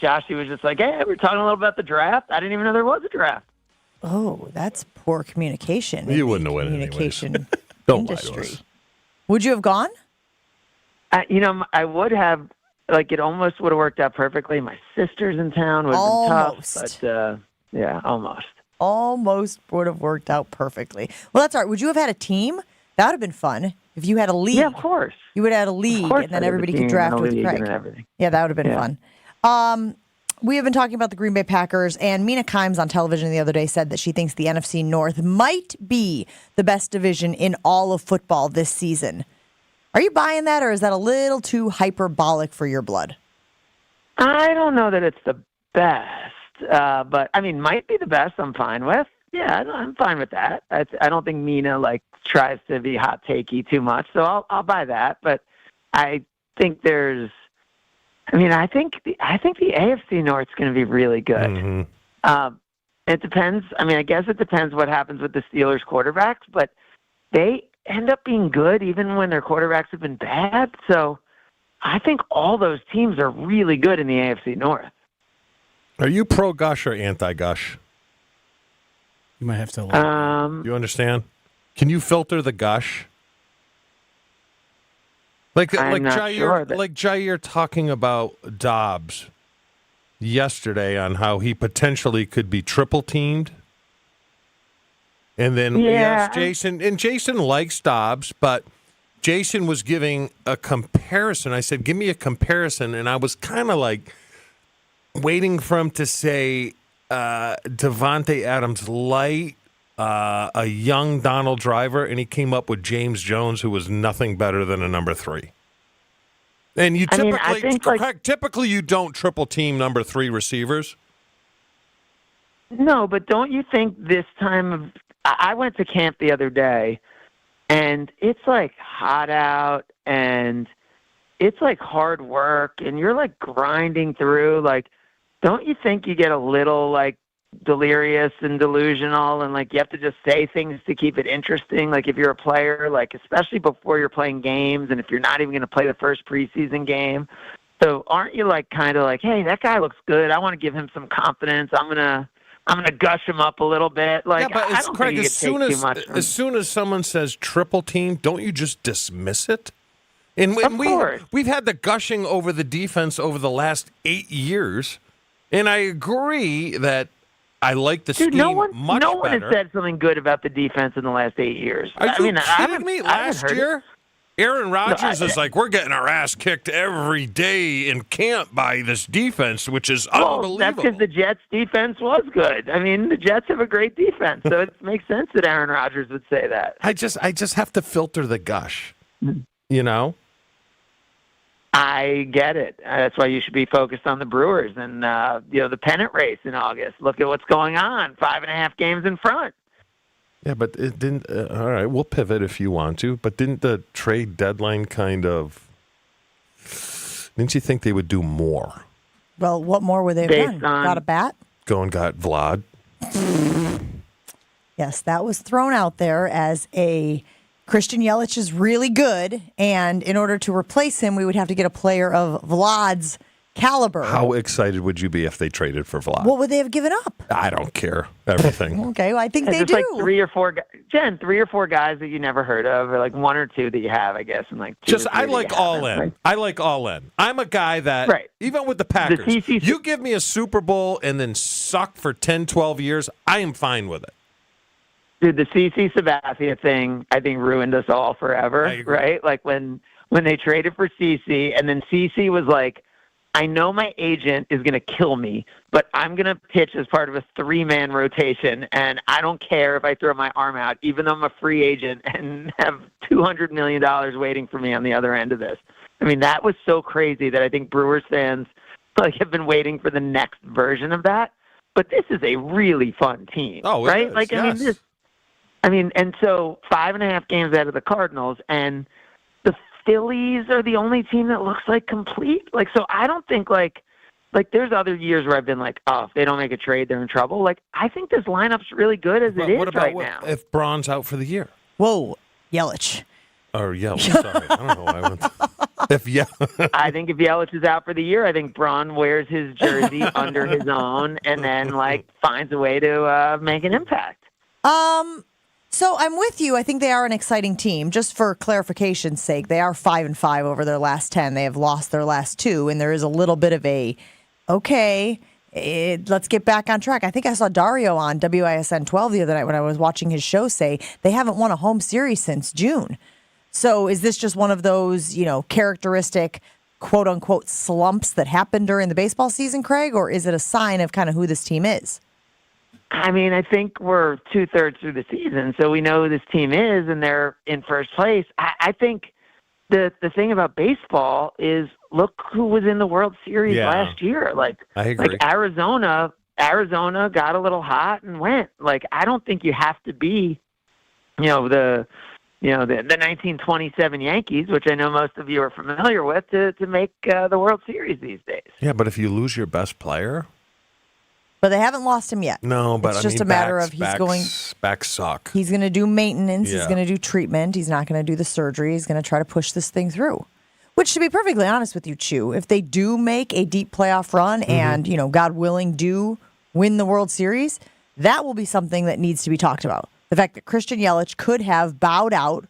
Joshy was just like, hey, we're talking a little about the draft. I didn't even know there was a draft. Oh, that's poor communication. You wouldn't have won communication Don't lie to industry. us. Would you have gone? I would have. Like, it almost would have worked out perfectly. My sister's in town. Would have been tough. But, yeah, almost. Almost would have worked out perfectly. Well, that's all right. Would you have had a team? That would have been fun. If you had a league. Yeah, of course. You would have had a league, and then everybody could draft with Craig. Yeah, that would have been fun. We have been talking about the Green Bay Packers, and Mina Kimes on television the other day said that she thinks the NFC North might be the best division in all of football this season. Are you buying that, or is that a little too hyperbolic for your blood? I don't know that it's the best, but, might be the best I'm fine with. Yeah, I'm fine with that. I don't think Mina, tries to be hot takey too much, so I'll buy that. But I think I think the AFC North's going to be really good. Mm-hmm. It depends. I guess it depends what happens with the Steelers quarterbacks, but they end up being good even when their quarterbacks have been bad. So I think all those teams are really good in the AFC North. Are you pro-Gush or anti-Gush? You might have to. You understand? Can you filter the gush? Like I'm not Jair, sure that- like Jair talking about Dobbs yesterday on how he potentially could be triple teamed. And then we asked Jason, and Jason likes Dobbs, but Jason was giving a comparison. I said, give me a comparison. And I was kind of like waiting for him to say Devontae Adams light, a young Donald Driver, and he came up with James Jones, who was nothing better than a number 3. And you typically you don't triple team number 3 receivers. No, but don't you think this time of I went to camp the other day, and it's like hot out, and it's like hard work, and you're like grinding through. Like, don't you think you get a little like delirious and delusional, and like you have to just say things to keep it interesting? Like if you're a player, like especially before you're playing games, and if you're not even going to play the first preseason game. So aren't you like kind of like, hey, that guy looks good. I want to give him some confidence. I'm gonna gush him up a little bit. Like, yeah, but I don't Craig, think as soon as someone says triple team, don't you just dismiss it? And we've had the gushing over the defense over the last 8 years, and I agree that I like the scheme much better. No one has said something good about the defense in the last 8 years. Are you kidding me? Last year, Aaron Rodgers is like, we're getting our ass kicked every day in camp by this defense, which is unbelievable. That's because the Jets' defense was good. I mean, the Jets have a great defense, so it makes sense that Aaron Rodgers would say that. I just have to filter the gush, you know? I get it. That's why you should be focused on the Brewers and the pennant race in August. Look at what's going on. 5.5 games in front. Yeah, but it didn't. All right, we'll pivot if you want to. But didn't the trade deadline kind of? Didn't you think they would do more? Well, what more would they have done? Got a bat? Go and got Vlad. Yes, that was thrown out there as a Christian Yelich is really good, and in order to replace him, we would have to get a player of Vlad's caliber. How excited would you be if they traded for Vlad? What would they have given up? I don't care. Everything. Okay, well, I think they do. Like 3 or 4 3 or 4 guys that you never heard of, or like 1 or 2 that you have, I guess, and like I like all in. I like all in. I'm a guy that even with the Packers, you give me a Super Bowl and then suck for 10, 12 years, I am fine with it. Dude, the CC Sabathia thing, I think, ruined us all forever, right? Like when they traded for CC, and then CC was like, I know my agent is going to kill me, but I'm going to pitch as part of a 3-man rotation, and I don't care if I throw my arm out, even though I'm a free agent and have $200 million waiting for me on the other end of this. I mean, that was so crazy that I think Brewers fans have been waiting for the next version of that. But this is a really fun team, right? Yes. And so 5.5 games out of the Cardinals, and the Phillies are the only team that looks like complete. Like, so I don't think like there's other years where I've been like, oh, if they don't make a trade, they're in trouble. Like, I think this lineup's really good as it is what about right now. If Braun's out for the year? Whoa, Yelich. Or Yelich, sorry. I don't know why I went. I think if Yelich is out for the year, I think Braun wears his jersey under his own and then finds a way to make an impact. So I'm with you. I think they are an exciting team. Just for clarification's sake, they are 5-5 over their last 10. They have lost their last 2, and there is a little bit of let's get back on track. I think I saw Dario on WISN 12 the other night when I was watching his show say they haven't won a home series since June. So is this just one of those, characteristic quote-unquote slumps that happen during the baseball season, Craig, or is it a sign of kind of who this team is? I mean, I think we're 2/3 through the season, so we know who this team is, and they're in first place. I think the thing about baseball is look who was in the World Series last year. I agree. Arizona got a little hot and went. I don't think you have to be, the 1927 Yankees, which I know most of you are familiar with, to make the World Series these days. Yeah, but if you lose your best player. But they haven't lost him yet. No, but it's just a matter of backs suck. He's going to do maintenance. Yeah. He's going to do treatment. He's not going to do the surgery. He's going to try to push this thing through. Which, to be perfectly honest with you, Chew, if they do make a deep playoff run and, God willing, do win the World Series, that will be something that needs to be talked about. The fact that Christian Yelich could have bowed out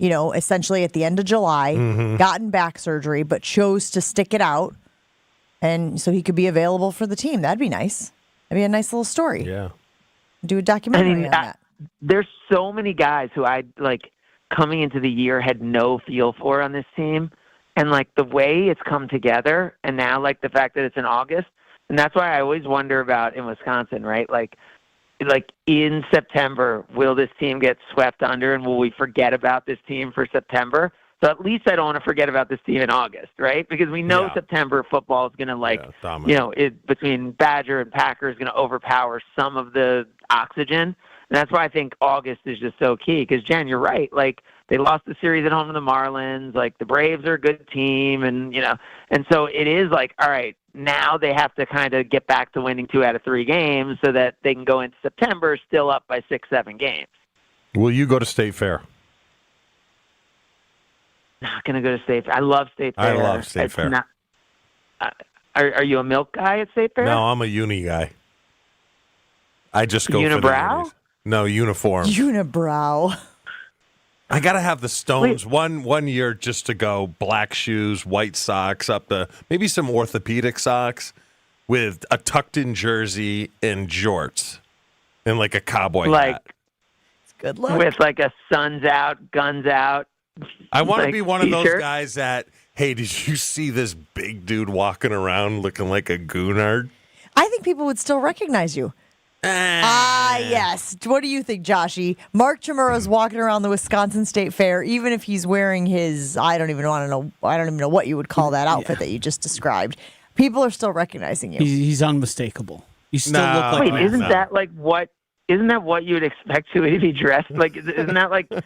essentially at the end of July, gotten back surgery, but chose to stick it out. And so he could be available for the team. That'd be nice. That'd be a nice little story. Yeah. Do a documentary on that. There's so many guys who I coming into the year had no feel for on this team. And the way it's come together, and now the fact that it's in August, and that's why I always wonder about in Wisconsin, right? Like in September, will this team get swept under, and will we forget about this team for September? So at least I don't want to forget about this team in August, right? Because we know September football is going to between Badger and Packer is going to overpower some of the oxygen. And that's why I think August is just so key. Because Jen, you're right. They lost the series at home to the Marlins. The Braves are a good team, and and so it is all right. Now they have to kind of get back to winning 2 out of 3 games so that they can go into September still up by 6-7 games. Will you go to State Fair? Not going to go to State Fair. I love State Fair. I love State Fair. Not, are you a milk guy at State Fair? No, I'm a uni guy. I just go Unibrow? for the unis. No, uniform. Unibrow. I got to have the Stones one year just to go black shoes, white socks, maybe some orthopedic socks with a tucked-in jersey and jorts and a cowboy hat. It's good luck. With a sun's out, guns out. I want to be one of those t-shirt. guys that, hey, did you see this big dude walking around looking like a goonard? I think people would still recognize you. Yes. What do you think, Joshy? Mark Chmura's walking around the Wisconsin State Fair, even if he's wearing his, I don't even know what you would call that outfit that you just described. People are still recognizing you. He's unmistakable. You still look like Wait, isn't that what you would expect to be dressed? Isn't that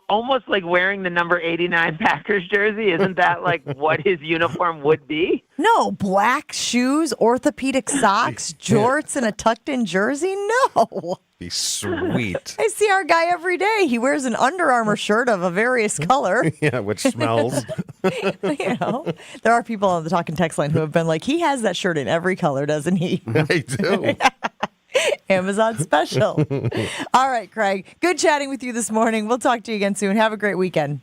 almost like wearing the number 89 Packers jersey? Isn't that what his uniform would be? No, black shoes, orthopedic socks, jorts, and a tucked-in jersey? No. He's sweet. I see our guy every day. He wears an Under Armour shirt of a various color. Yeah, which smells. There are people on the Talking Text line who have been like, he has that shirt in every color, doesn't he? They do. Amazon special. All right, Craig. Good chatting with you this morning. We'll talk to you again soon. Have a great weekend.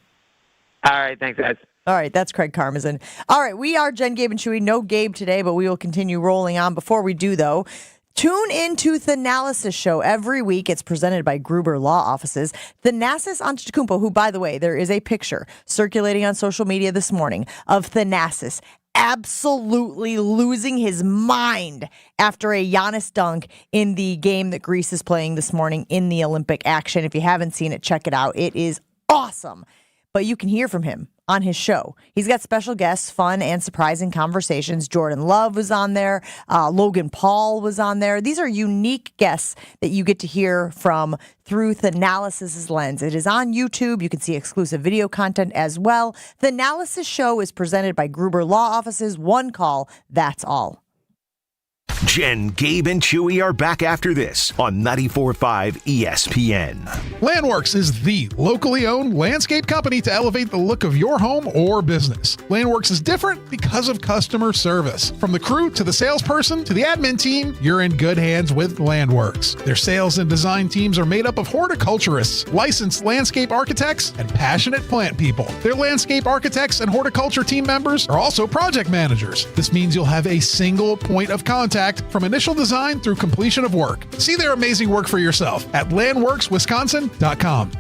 All right. Thanks, guys. All right. That's Craig Karmazin. All right. We are Jen, Gabe, and Chewy. No Gabe today, but we will continue rolling on. Before we do, though, tune into the Thanasis Show every week. It's presented by Gruber Law Offices. Thanasis Antetokounmpo, who, by the way, there is a picture circulating on social media this morning of Thanasis absolutely losing his mind after a Giannis dunk in the game that Greece is playing this morning in the Olympic action. If you haven't seen it, check it out. It is awesome. But you can hear from him on his show. He's got special guests, fun and surprising conversations. Jordan Love was on there. Logan Paul was on there. These are unique guests that you get to hear from through Thanalysis' lens. It is on YouTube. You can see exclusive video content as well. The Thanalysis Show is presented by Gruber Law Offices. One call, that's all. Jen, Gabe, and Chewy are back after this on 94.5 ESPN. Landworks is the locally owned landscape company to elevate the look of your home or business. Landworks is different because of customer service. From the crew to the salesperson to the admin team, you're in good hands with Landworks. Their sales and design teams are made up of horticulturists, licensed landscape architects, and passionate plant people. Their landscape architects and horticulture team members are also project managers. This means you'll have a single point of contact from initial design through completion of work. See their amazing work for yourself at landworkswisconsin.com.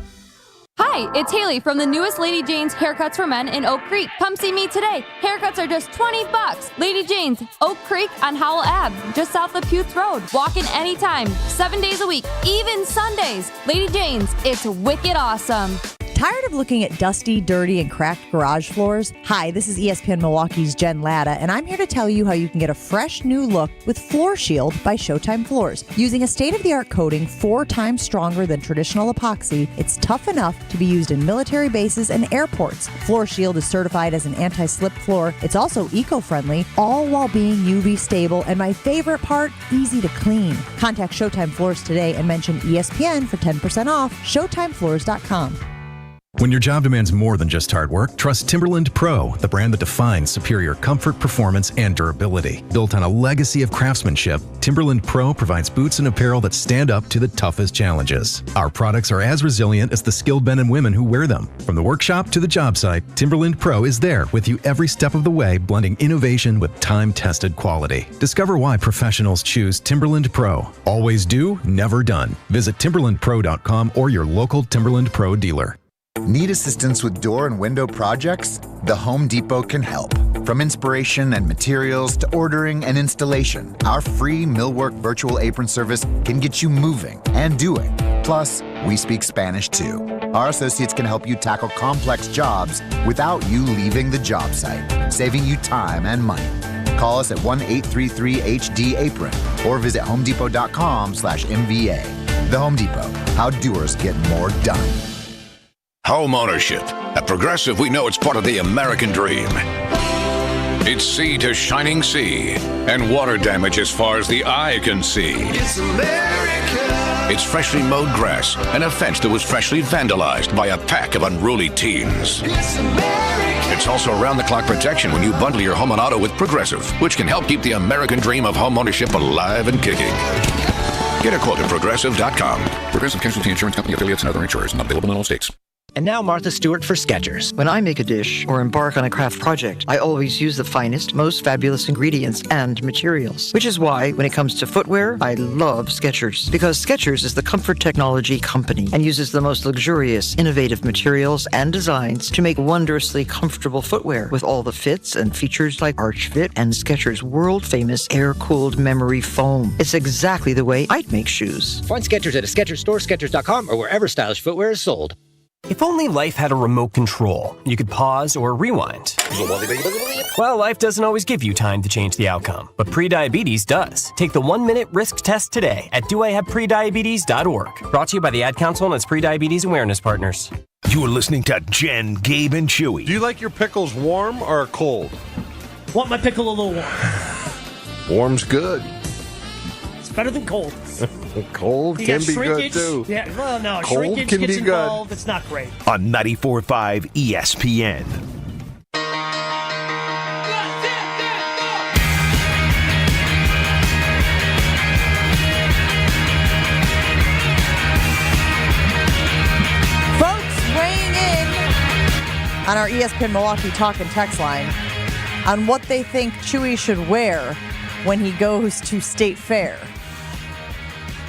Hi, it's Haley from the newest Lady Jane's Haircuts for Men in Oak Creek. Come see me today. Haircuts are just $20. Lady Jane's, Oak Creek on Howell Ave, just south of Putes Road. Walk in anytime, 7 days a week, even Sundays. Lady Jane's, it's wicked awesome. Tired of looking at dusty, dirty, and cracked garage floors? Hi, this is ESPN Milwaukee's Jen Latta, and I'm here to tell you how you can get a fresh new look with Floor Shield by Showtime Floors. Using a state-of-the-art coating 4 times stronger than traditional epoxy, it's tough enough to be used in military bases and airports. Floor Shield is certified as an anti-slip floor. It's also eco-friendly, all while being UV stable, and my favorite part, easy to clean. Contact Showtime Floors today and mention ESPN for 10% off. ShowtimeFloors.com. When your job demands more than just hard work, trust Timberland Pro, the brand that defines superior comfort, performance, and durability. Built on a legacy of craftsmanship, Timberland Pro provides boots and apparel that stand up to the toughest challenges. Our products are as resilient as the skilled men and women who wear them. From the workshop to the job site, Timberland Pro is there with you every step of the way, blending innovation with time-tested quality. Discover why professionals choose Timberland Pro. Always do, never done. Visit timberlandpro.com or your local Timberland Pro dealer. Need assistance with door and window projects? The Home Depot can help. From inspiration and materials to ordering and installation, our free Millwork virtual apron service can get you moving and doing. Plus, we speak Spanish too. Our associates can help you tackle complex jobs without you leaving the job site, saving you time and money. Call us at 1-833-HD-APRON or visit homedepot.com/MVA. The Home Depot, how doers get more done. Home ownership. At Progressive, we know it's part of the American dream. It's sea to shining sea, and water damage as far as the eye can see. It's America. It's freshly mowed grass and a fence that was freshly vandalized by a pack of unruly teens. It's America. It's also round-the-clock protection when you bundle your home and auto with Progressive, which can help keep the American dream of home ownership alive and kicking. Get a quote at Progressive.com. Progressive Casualty Insurance Company affiliates and other insurers not available in all states. And now Martha Stewart for Skechers. When I make a dish or embark on a craft project, I always use the finest, most fabulous ingredients and materials. Which is why, when it comes to footwear, I love Skechers. Because Skechers is the comfort technology company and uses the most luxurious, innovative materials and designs to make wondrously comfortable footwear with all the fits and features like Arch Fit and Skechers' world-famous air-cooled memory foam. It's exactly the way I'd make shoes. Find Skechers at a Skechers store, Skechers.com, or wherever stylish footwear is sold. If only life had a remote control, you could pause or rewind. Well, life doesn't always give you time to change the outcome, but prediabetes does. Take the 1-minute risk test today at doihaveprediabetes.org. Brought to you by the Ad Council and its prediabetes awareness partners. You're listening to Jen, Gabe, and Chewy. Do you like your pickles warm or cold? Want my pickle a little warm. Warm's good. It's better than cold. Cold You can got be shrinkage. good too. Yeah, well, no, Cold shrinkage can gets be good. involved. It's not great. On 94.5 ESPN. Folks weighing in on our ESPN Milwaukee talk and text line on what they think Chewy should wear when he goes to State Fair.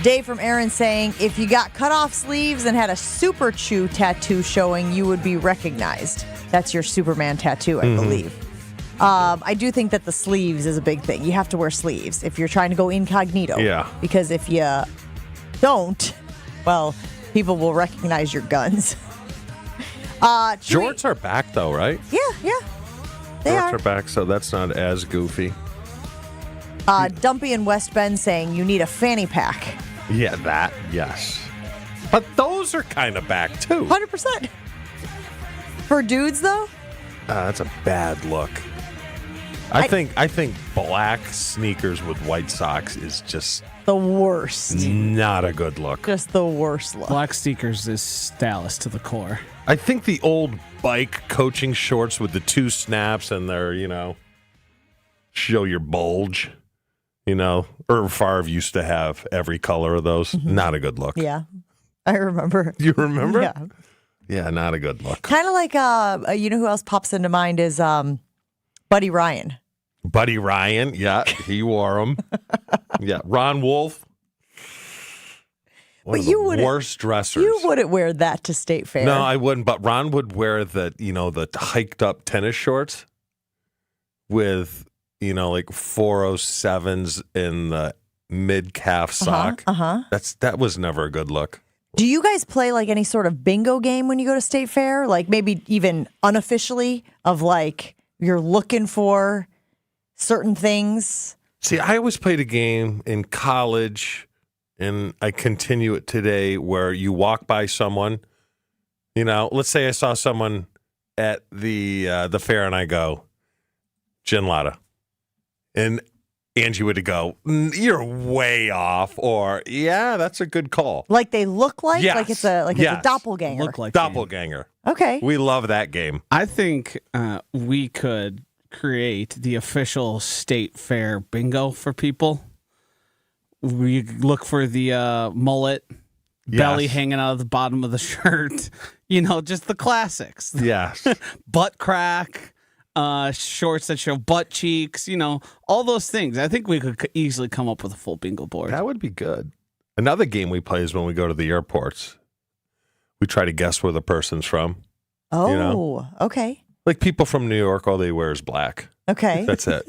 Dave from Aaron saying, if you got cut off sleeves and had a Super Chew tattoo showing, you would be recognized. That's your Superman tattoo, I believe. I do think that the sleeves is a big thing. You have to wear sleeves if you're trying to go incognito. Yeah. Because if you don't, well, people will recognize your guns. Jorts are back though, right? Yeah. They Jorts are. are back, so that's not as goofy. Dumpy in West Bend saying you need a fanny pack. Yeah, that, yes. But those are kind of back too. 100%. For dudes, though? That's a bad look. I think black sneakers with white socks is just the worst. Not a good look. Just the worst look. Black sneakers is stylist to the core. I think the old bike coaching shorts with the 2 snaps and they're, show your bulge. Irv Favre used to have every color of those. Mm-hmm. Not a good look. Yeah, I remember. You remember? Yeah. Yeah, not a good look. Kind of like, who else pops into mind is Buddy Ryan. Buddy Ryan, yeah, he wore them. Yeah, Ron Wolf. One of the worst dressers. You wouldn't wear that to State Fair. No, I wouldn't. But Ron would wear the hiked up tennis shorts with, like 407s in the mid calf sock. That was never a good look. Do you guys play like any sort of bingo game when you go to State Fair? Like maybe even unofficially of like you're looking for certain things? See, I always played a game in college, and I continue it today, where you walk by someone. Let's say I saw someone at the fair, and I go, Gin Latta. And Angie would go, you're way off, or yeah, that's a good call. Like they look like? Yes. Like it's a doppelganger. Look like doppelganger. Okay. We love that game. I think we could create the official state fair bingo for people. We look for the mullet, belly hanging out of the bottom of the shirt. Just the classics. Yes. Butt crack, shorts that show butt cheeks, all those things. I think we could easily come up with a full bingo board. That would be good. Another game we play is when we go to the airports. We try to guess where the person's from. Oh, okay. Like people from New York, all they wear is black. Okay. That's it.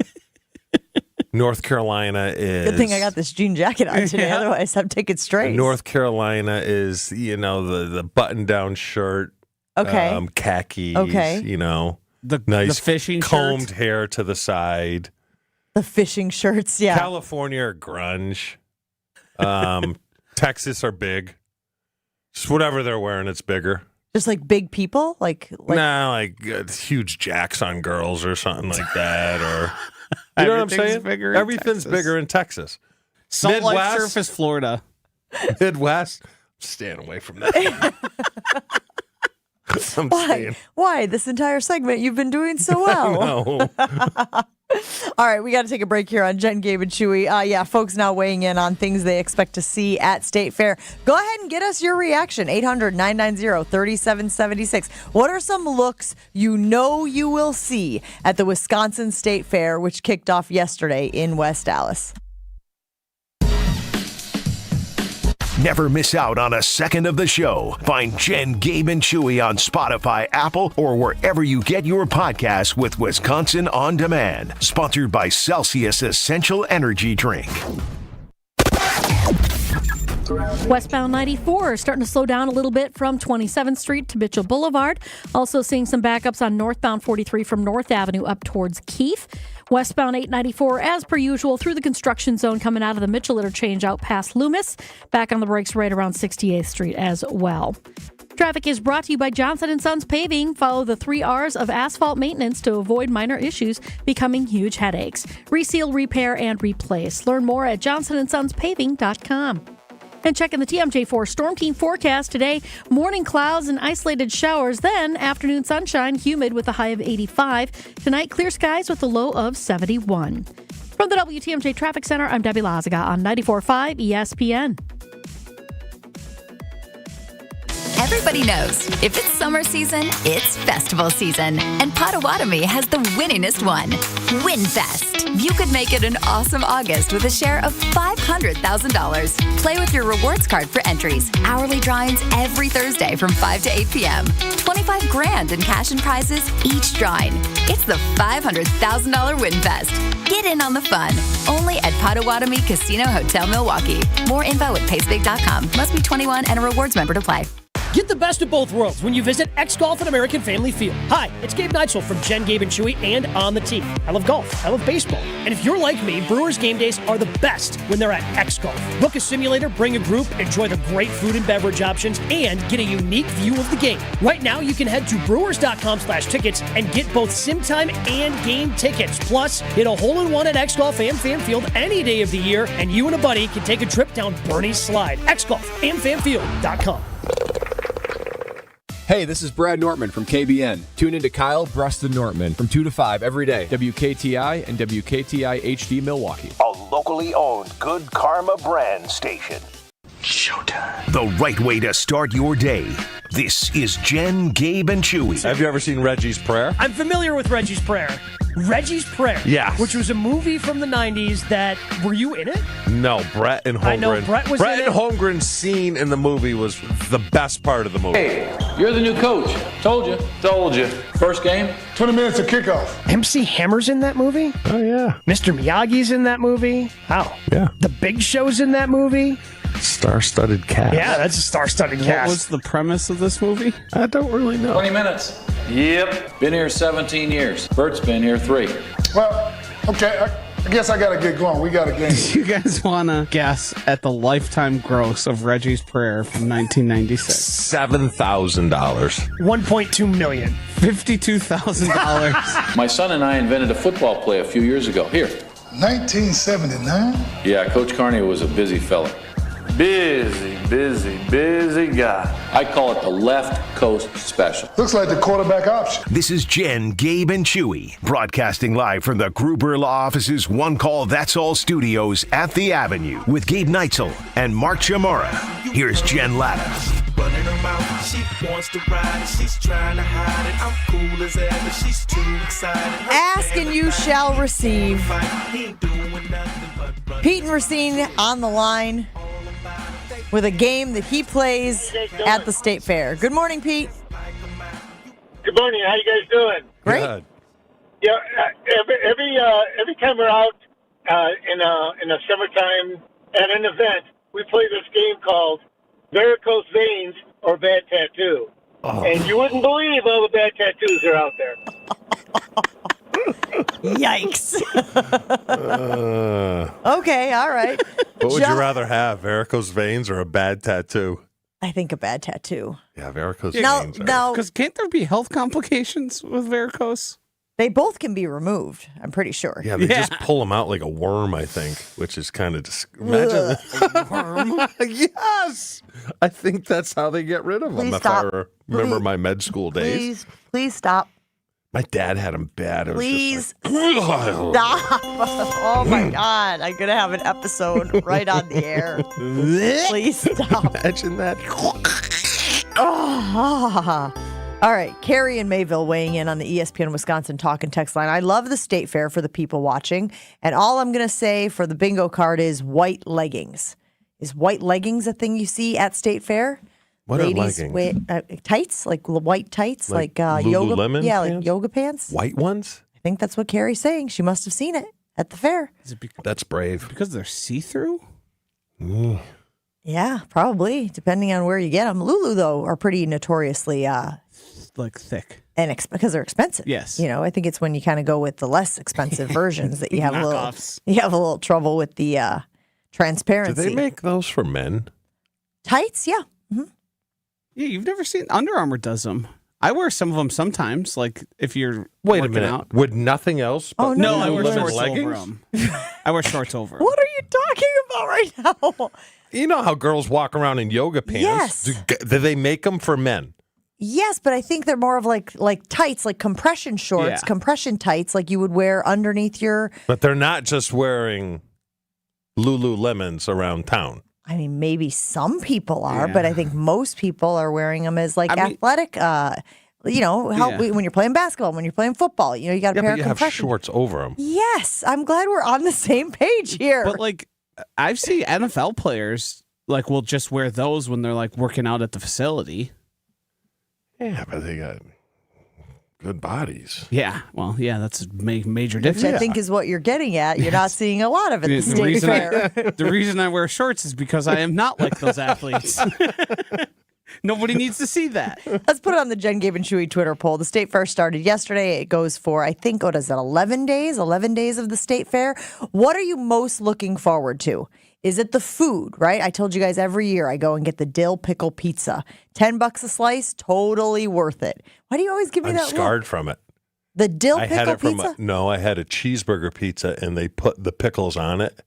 North Carolina is... Good thing I got this jean jacket on today. Otherwise, I'm taking straight. North Carolina is, the button-down shirt. Okay. Khakis. Okay. The nice the fishing combed hair to the side. The fishing shirts, yeah. California are grunge. Texas are big. Just whatever they're wearing, it's bigger. Just like big people? Like huge jacks on girls or something like that. Or you know what I'm saying? Everything's bigger in Texas. Salt Lake Surface, Florida. Midwest, I'm staying away from that. Why? This entire segment you've been doing so well. All right, we got to take a break here on Jen, Gabe, and Chewy. Folks now weighing in on things they expect to see at State Fair. Go ahead and get us your reaction. 800-990-3776. What are some looks you will see at the Wisconsin State Fair, which kicked off yesterday in West Dallas? Never miss out on a second of the show. Find Jen, Gabe, and Chewy on Spotify, Apple, or wherever you get your podcasts with Wisconsin On Demand. Sponsored by Celsius Essential Energy Drink. Westbound 94 starting to slow down a little bit from 27th Street to Mitchell Boulevard. Also seeing some backups on northbound 43 from North Avenue up towards Keith. Westbound 894, as per usual, through the construction zone coming out of the Mitchell interchange out past Loomis. Back on the brakes right around 68th Street as well. Traffic is brought to you by Johnson & Sons Paving. Follow the 3 R's of asphalt maintenance to avoid minor issues becoming huge headaches. Reseal, repair, and replace. Learn more at johnsonsonspaving.com. And checking the TMJ4 Storm Team forecast today, morning clouds and isolated showers, then afternoon sunshine, humid with a high of 85. Tonight, clear skies with a low of 71. From the WTMJ Traffic Center, I'm Debbie Lazaga on 94.5 ESPN. Everybody knows if it's summer season, it's festival season. And Potawatomi has the winningest one, WinFest. You could make it an awesome August with a share of $500,000. Play with your rewards card for entries. Hourly drawings every Thursday from 5 to 8 p.m. $25,000 in cash and prizes each drawing. It's the $500,000 WinFest. Get in on the fun. Only at Potawatomi Casino Hotel Milwaukee. More info at paceBig.com. Must be 21 and a rewards member to play. Get the best of both worlds when you visit X Golf at American Family Field. Hi, it's Gabe Neitzel from Jen, Gabe, and Chewy and On the Tee. I love golf. I love baseball. And if you're like me, Brewers game days are the best when they're at X Golf. Book a simulator, bring a group, enjoy the great food and beverage options, and get a unique view of the game. Right now, you can head to brewers.com/tickets and get both sim time and game tickets. Plus, hit a hole-in-one at X Golf and Fan Field any day of the year, and you and a buddy can take a trip down Bernie's Slide. X Golf and fanfield.com. Hey, this is Brad Nortman from KBN. Tune into Kyle Breston Nortman from 2 to 5 every day. WKTI and WKTI HD Milwaukee. A locally owned Good Karma brand station. Showtime. The right way to start your day. This is Jen, Gabe, and Chewy. Have you ever seen Reggie's Prayer? I'm familiar with Reggie's Prayer. Reggie's Prayer. Yes. Which was a movie from the 90s that, were you in it? No, Brett and Holmgren. I know Brett was in it. Brett and Holmgren's scene in the movie was the best part of the movie. Hey, you're the new coach. Told you. First game, 20 minutes of kickoff. MC Hammer's in that movie? Oh, yeah. Mr. Miyagi's in that movie? How? Yeah. The Big Show's in that movie? Star-studded cast. Yeah, that's a star-studded cast. What was the premise of this movie? I don't really know. 20 minutes. Yep. Been here 17 years. Bert's been here 3. Well, okay, I guess I got to get going. We got a game. You guys want to guess at the lifetime gross of Reggie's Prayer from 1996? $7,000. $1.2 million. $52,000. My son and I invented a football play a few years ago. Here. 1979? Yeah, Coach Carney was a busy fella. Busy guy. I call it the left coast special. Looks like the quarterback option. This is Jen, Gabe, and Chewy, broadcasting live from the Gruber Law Office's One Call That's All studios at the Avenue with Gabe Neitzel and Mark Chamora. Here's Jen Latta. Running her mouth, she wants to ride it, she's trying to hide it. I'm cool as ever, she's too excited. Ask and you shall receive. Pete and Racine on the line with a game that he plays at the State Fair. Good morning, Pete. Good morning. How you guys doing? Great. Good. Yeah, every time we're out in the summertime at an event, we play this game called varicose veins or bad tattoo. Oh. And you wouldn't believe all the bad tattoos are out there. Yikes. Okay, all right. What would you rather have, varicose veins or a bad tattoo? I think a bad tattoo. Yeah, varicose veins. No, because can't there be health complications with varicose? They both can be removed, I'm pretty sure. Yeah, they just pull them out like a worm, I think, which is kind of imagine a worm. Yes, I think that's how they get rid of them. Please If stop. I remember my med school days. Please stop. My dad had them bad. It was Please just like, stop. Oh my God. I'm going to have an episode right on the air. Please stop. Imagine that. Oh. All right. Carrie in Mayville weighing in on the ESPN Wisconsin talk and text line. I love the State Fair for the people watching. And all I'm going to say for the bingo card is white leggings. Is white leggings a thing you see at State Fair? What Ladies are leggings? Tights, like white tights, like yoga. Lululemon Yeah, pants? like yoga pants. White ones? I think that's what Carrie's saying. She must have seen it at the fair. Is it That's brave. because they're see-through? Yeah, probably, depending on where you get them. Lulu, though, are pretty notoriously like thick. And because they're expensive. Yes. You know, I think it's when you kind of go with the less expensive versions that you have Knockoffs. you have a little trouble with the transparency. Do they make those for men? Tights? Yeah. Mm-hmm. Yeah, you've never seen Under Armour does them. I wear some of them sometimes, like if you're Wait a working minute. out. Would nothing else? Oh, but no, I wear Lululemon shorts leggings? over them. I wear shorts over 'em. What are you talking about right now? You know how girls walk around in yoga pants? Yes. Do they make them for men? Yes, but I think they're more of like tights, like compression shorts, Yeah. compression tights, like you would wear underneath your. But they're not just wearing Lululemons around town. I mean, maybe some people are, but I think most people are wearing them as like athletic. You know, when you're playing basketball, when you're playing football, you know, you got a pair but of you have compression shorts over them. Yes, I'm glad we're on the same page here. But like, I've seen NFL players like will just wear those when they're like working out at the facility. Yeah, but they got good bodies. Yeah, well, yeah, that's a major Which difference. I think is what you're getting at. You're not seeing a lot of it at the The State reason Fair. the reason I wear shorts is because I am not like those athletes. Nobody needs to see that. Let's put it on the Jen, Gabe, and Chewy Twitter poll. The State Fair started yesterday. It goes for, I think, what is it, 11 days? 11 days of the State Fair. What are you most looking forward to? Is it the food, right? I told you guys every year I go and get the dill pickle pizza. $10 a slice, totally worth it. Why do you always give me I'm that scarred look? from it. The dill I pickle had it from pizza? I had a cheeseburger pizza and they put the pickles on it.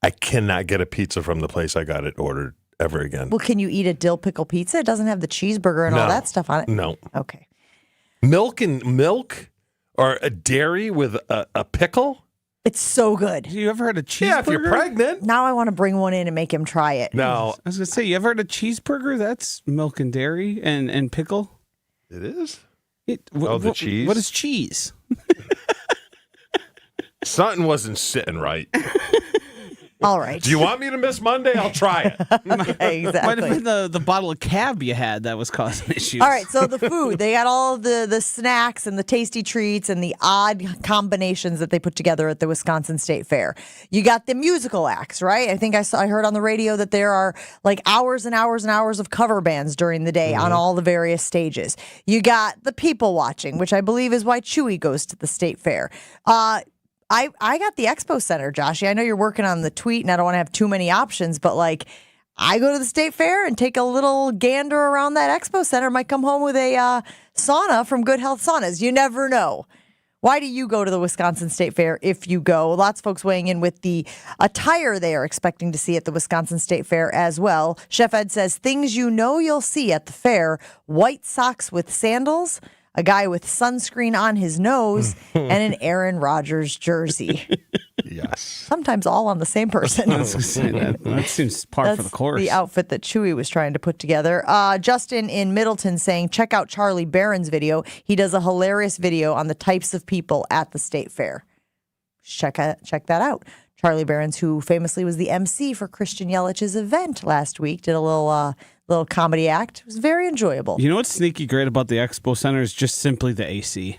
I cannot get a pizza from the place I got it ordered ever again. Well, can you eat a dill pickle pizza? It doesn't have the cheeseburger and all No. that stuff on it. No. Okay. Milk or a dairy with a pickle? It's so good. You ever had a cheeseburger? Yeah, if you're pregnant. Now I want to bring one in and make him try it. No. I was going to say, you ever had a cheeseburger? That's milk and dairy and pickle. It is? The cheese? What is cheese? Something wasn't sitting right. All right. Do you want me to miss Monday? I'll try it. Exactly. Might have been the bottle of cab you had that was causing issues. All right, so the food, they got all the snacks and the tasty treats and the odd combinations that they put together at the Wisconsin State Fair. You got the musical acts, right? I think I heard on the radio that there are like hours and hours and hours of cover bands during the day on all the various stages. You got the people watching, which I believe is why Chewy goes to the State Fair. I got the Expo Center, Joshy. I know you're working on the tweet and I don't want to have too many options, but like I go to the State Fair and take a little gander around that Expo Center. Might come home with a sauna from Good Health Saunas. You never know. Why do you go to the Wisconsin State Fair if you go? Lots of folks weighing in with the attire they are expecting to see at the Wisconsin State Fair as well. Chef Ed says things you know you'll see at the fair: white socks with sandals, a guy with sunscreen on his nose, and an Aaron Rodgers jersey. Yes. Sometimes all on the same person. That seems par for the course. The outfit that Chewy was trying to put together. Justin in Middleton saying, check out Charlie Barron's video. He does a hilarious video on the types of people at the state fair. Check that out. Charlie Barron's, who famously was the MC for Christian Yelich's event last week, did a little comedy act. It was very enjoyable. You know what's sneaky great about the Expo Center is just simply the AC.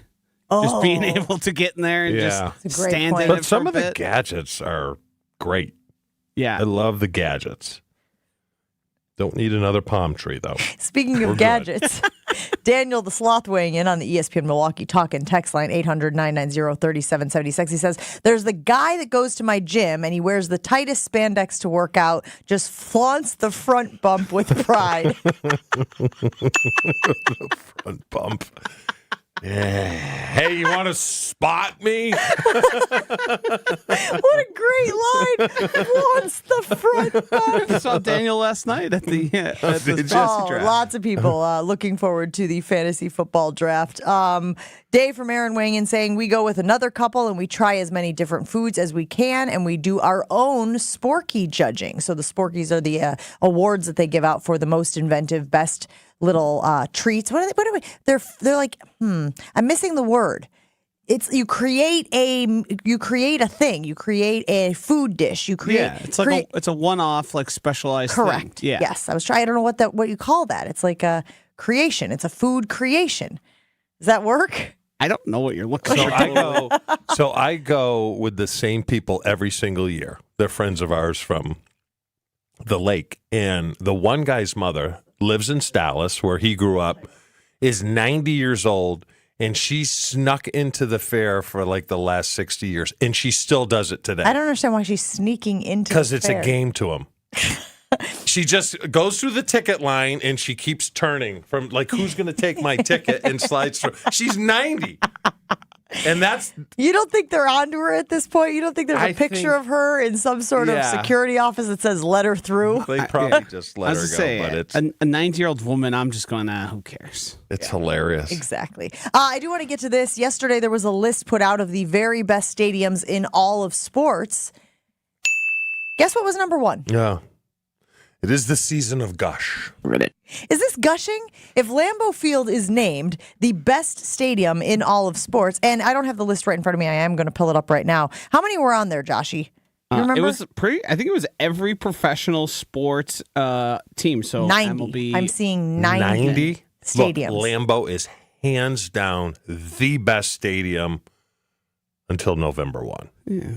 Just being able to get in there and just stand in it. But some for of a the bit. gadgets are great. Yeah. I love the gadgets. Don't need another palm tree, though. Speaking of gadgets, Daniel the Sloth weighing in on the ESPN Milwaukee talk and text line 800-990-3776. He says, there's the guy that goes to my gym and he wears the tightest spandex to work out, just flaunts the front bump with pride. The front bump. Yeah. Hey, you want to spot me? What a great line. Flaunts the front bump. I saw Daniel last night at the fantasy draft. Lots of people looking forward to the fantasy football draft. Dave from Aaron weighing in saying, we go with another couple and we try as many different foods as we can, and we do our own Sporky judging. So the Sporkies are the awards that they give out for the most inventive, best little treats. What are they? They're like, I'm missing the word. It's you create a thing. You create a food dish. You create. Yeah, it's like it's a one-off, like specialized. Correct. Thing. Yeah. Yes, I was trying. I don't know what you call that. It's like a creation. It's a food creation. Does that work? I don't know what you're looking So for. I go with the same people every single year. They're friends of ours from the lake, and the one guy's mother lives in Dallas, where he grew up, is 90 years old, and she snuck into the fair for like the last 60 years, and she still does it today. I don't understand why she's sneaking into the because it's fair. a game to him. She just goes through the ticket line and she keeps turning from like, who's going to take my ticket, and slides through. She's 90. And that's... You don't think they're onto her at this point? You don't think there's a picture of her in some sort of security office that says let her through? They probably just let her go. But it's a 90-year-old woman, I'm just going, who cares? It's hilarious. Exactly. I do want to get to this. Yesterday, there was a list put out of the very best stadiums in all of sports. Guess what was number one? Yeah. It is the season of gush. Ribbit. Is this gushing? If Lambeau Field is named the best stadium in all of sports, and I don't have the list right in front of me, I am going to pull it up right now. How many were on there, Joshy? You remember? It was I think it was every professional sports team. So 90. MLB. I'm seeing 90 stadiums. Look, Lambeau is hands down the best stadium until November 1. Yeah.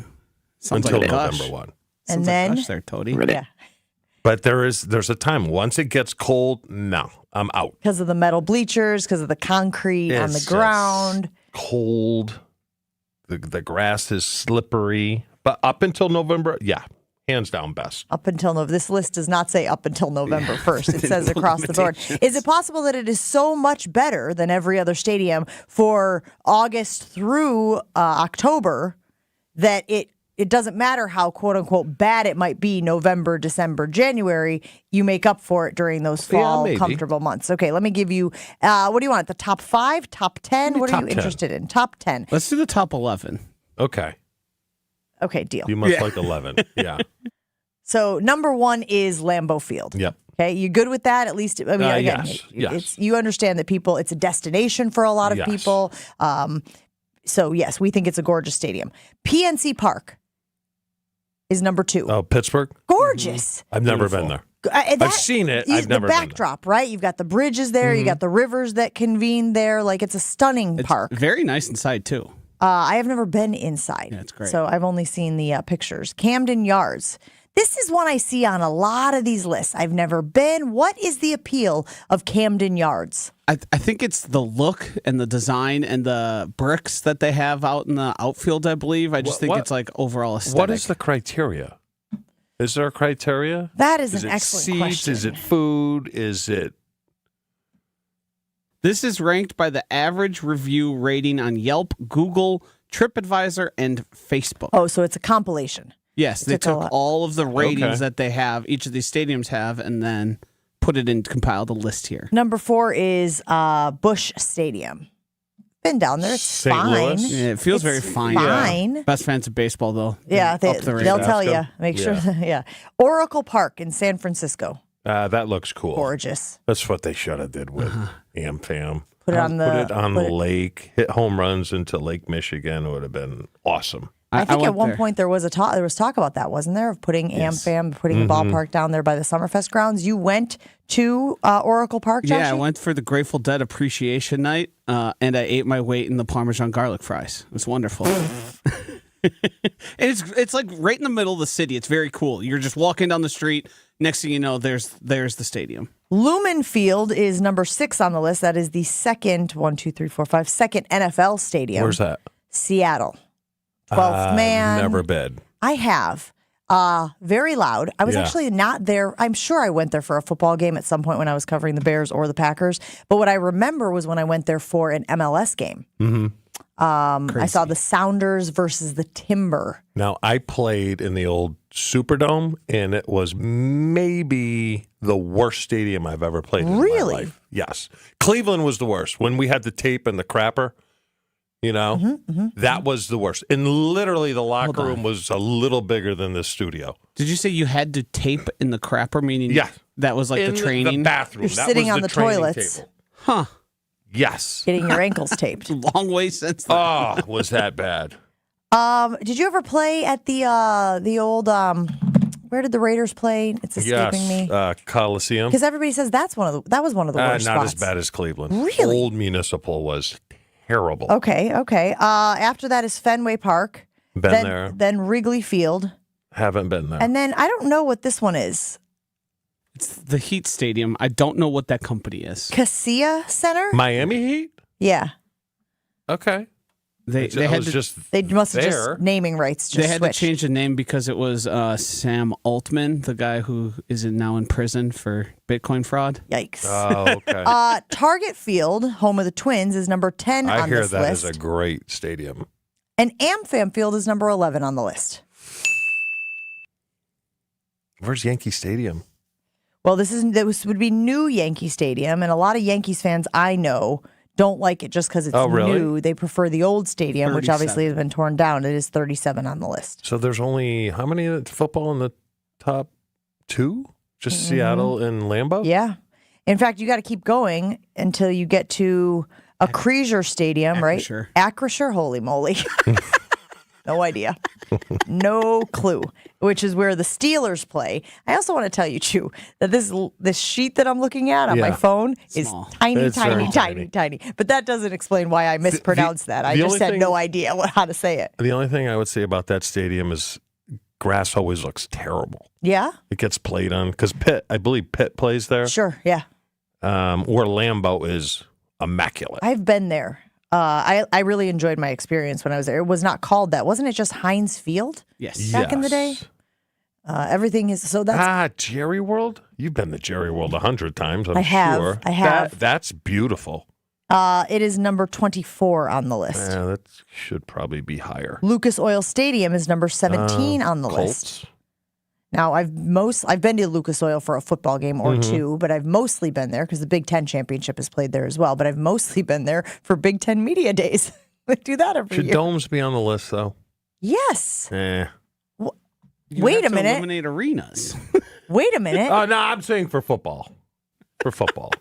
Until like November 1. And then gush there, Toady. Yeah. But there's a time. Once it gets cold, no, I'm out. Because of the metal bleachers, because of the concrete on the It's ground. just cold. The grass is slippery. But up until November, yeah, hands down best. Up until this list does not say up until November 1st. It says across the board. Is it possible that it is so much better than every other stadium for August through October that it doesn't matter how quote unquote bad it might be November, December, January, you make up for it during those fall comfortable months. Okay, let me give you, what do you want? The top 5, top 10? What are you interested in? Top 10. Let's do the top 11. Okay. Okay, deal. You must like 11. Yeah. So number 1 is Lambeau Field. Yep. Okay, you good with that? At least, I mean, again, yes. you understand that it's a destination for a lot of people. So yes, we think it's a gorgeous stadium. PNC Park is number 2. Oh, Pittsburgh? Gorgeous. I've never been there. I've seen it. I've never been there. The backdrop, right? You've got the bridges there. You got the rivers that convene there. Like, it's a stunning park. Very nice inside, too. I have never been inside. Yeah, it's great. So I've only seen the pictures. Camden Yards. This is one I see on a lot of these lists. I've never been. What is the appeal of Camden Yards? I think it's the look and the design and the bricks that they have out in the outfield, I believe. I just think it's like overall aesthetic. What is the criteria? Is there a criteria? That is an it excellent seats? question. Is it food? Is it... This is ranked by the average review rating on Yelp, Google, TripAdvisor, and Facebook. Oh, so it's a compilation. Yes, they took all of the ratings that they have, each of these stadiums have, and then put it in, compiled a list here. Number 4 is Busch Stadium. Been down there. It's St. fine. Louis? Yeah, it feels very fine. Fine. Yeah. Best fans of baseball, though. Yeah, they'll tell you. Make sure. Yeah. Yeah. Oracle Park in San Francisco. That looks cool. Gorgeous. That's what they should have did with AmFam. Put it on the lake. Hit home runs into Lake Michigan. It would have been awesome. I think at one point there was talk about that, wasn't there? Of putting AmFam, putting the ballpark down there by the Summerfest grounds. You went to Oracle Park, Joshy? Yeah, I went for the Grateful Dead appreciation night, and I ate my weight in the Parmesan garlic fries. It was wonderful. And it's like right in the middle of the city. It's very cool. You're just walking down the street. Next thing you know, there's the stadium. Lumen Field is number 6 on the list. That is the second second NFL stadium. Where's that? Seattle. 12th man. Never been. I have. Very loud. I was actually not there. I'm sure I went there for a football game at some point when I was covering the Bears or the Packers. But what I remember was when I went there for an MLS game. Mm-hmm. I saw the Sounders versus the Timber. Now, I played in the old Superdome, and it was maybe the worst stadium I've ever played in my life. Yes. Cleveland was the worst. When we had the tape and the crapper, that was the worst. And literally the locker room was a little bigger than this studio. Did you say you had to tape in the crapper, meaning that was like in the training? the bathroom. You're sitting on the toilets. Table. Huh. Yes. Getting your ankles taped. Long way since then. Oh, was that bad? Did you ever play at the old where did the Raiders play? It's escaping me. Coliseum. Because everybody says that was one of the worst not spots. as bad as Cleveland. Really? Old Municipal was terrible. Okay. After that is Fenway Park. Been there. Then Wrigley Field. Haven't been there. And then I don't know what this one is. It's the Heat Stadium. I don't know what that company is. Casilla Center? Miami Heat? Yeah. Okay. They must have just naming rights. They had to change the name because it was Sam Altman, the guy who is now in prison for Bitcoin fraud. Yikes. Oh, okay. Target Field, home of the Twins, is number 10 on this list. I hear that is a great stadium. And AmFam Field is number 11 on the list. Where's Yankee Stadium? Well, this would be new Yankee Stadium, and a lot of Yankees fans I know don't like it just because it's new. They prefer the old stadium, 37. which obviously has been torn down. It is 37 on the list. So there's only how many football in the top 2? Just Seattle and Lambeau? Yeah. In fact, you got to keep going until you get to a Acrisure Stadium, right? Acrisure, holy moly. No idea. No clue. Which is where the Steelers play. I also want to tell you, Chu, that this sheet that I'm looking at on my phone is tiny. But that doesn't explain why I mispronounced that. I just had no idea how to say it. The only thing I would say about that stadium is grass always looks terrible. Yeah? It gets played on because I believe Pitt plays there. Sure, yeah. Or Lambeau is immaculate. I've been there. I really enjoyed my experience when I was there. It was not called that. Wasn't it just Heinz Field? Yes. Back in the day? Everything is, so that's... Jerry World? You've been to Jerry World 100 times, I'm sure. I have. That's beautiful. It is number 24 on the list. Yeah, that should probably be higher. Lucas Oil Stadium is number 17 on the list. Now, I've been to Lucas Oil for a football game or two, but I've mostly been there because the Big Ten Championship is played there as well. But I've mostly been there for Big Ten Media Days. They do that every year. Should domes be on the list, though? Yes. Wait a minute. Eliminate arenas. Wait a minute. Oh, no, I'm saying for football. For football.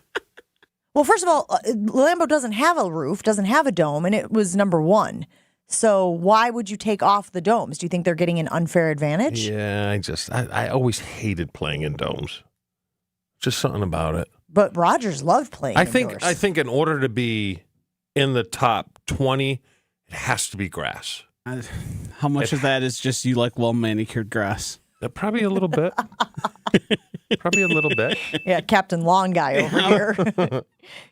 Well, first of all, Lambeau doesn't have a roof, doesn't have a dome, and it was number 1. So why would you take off the domes? Do you think they're getting an unfair advantage? Yeah, I always hated playing in domes. Just something about it. But Rogers loved playing indoors. I think in order to be in the top 20, it has to be grass. How much of that is just you like well-manicured grass? Probably a little bit. Probably a little bit. Yeah, Captain Lawn Guy over here.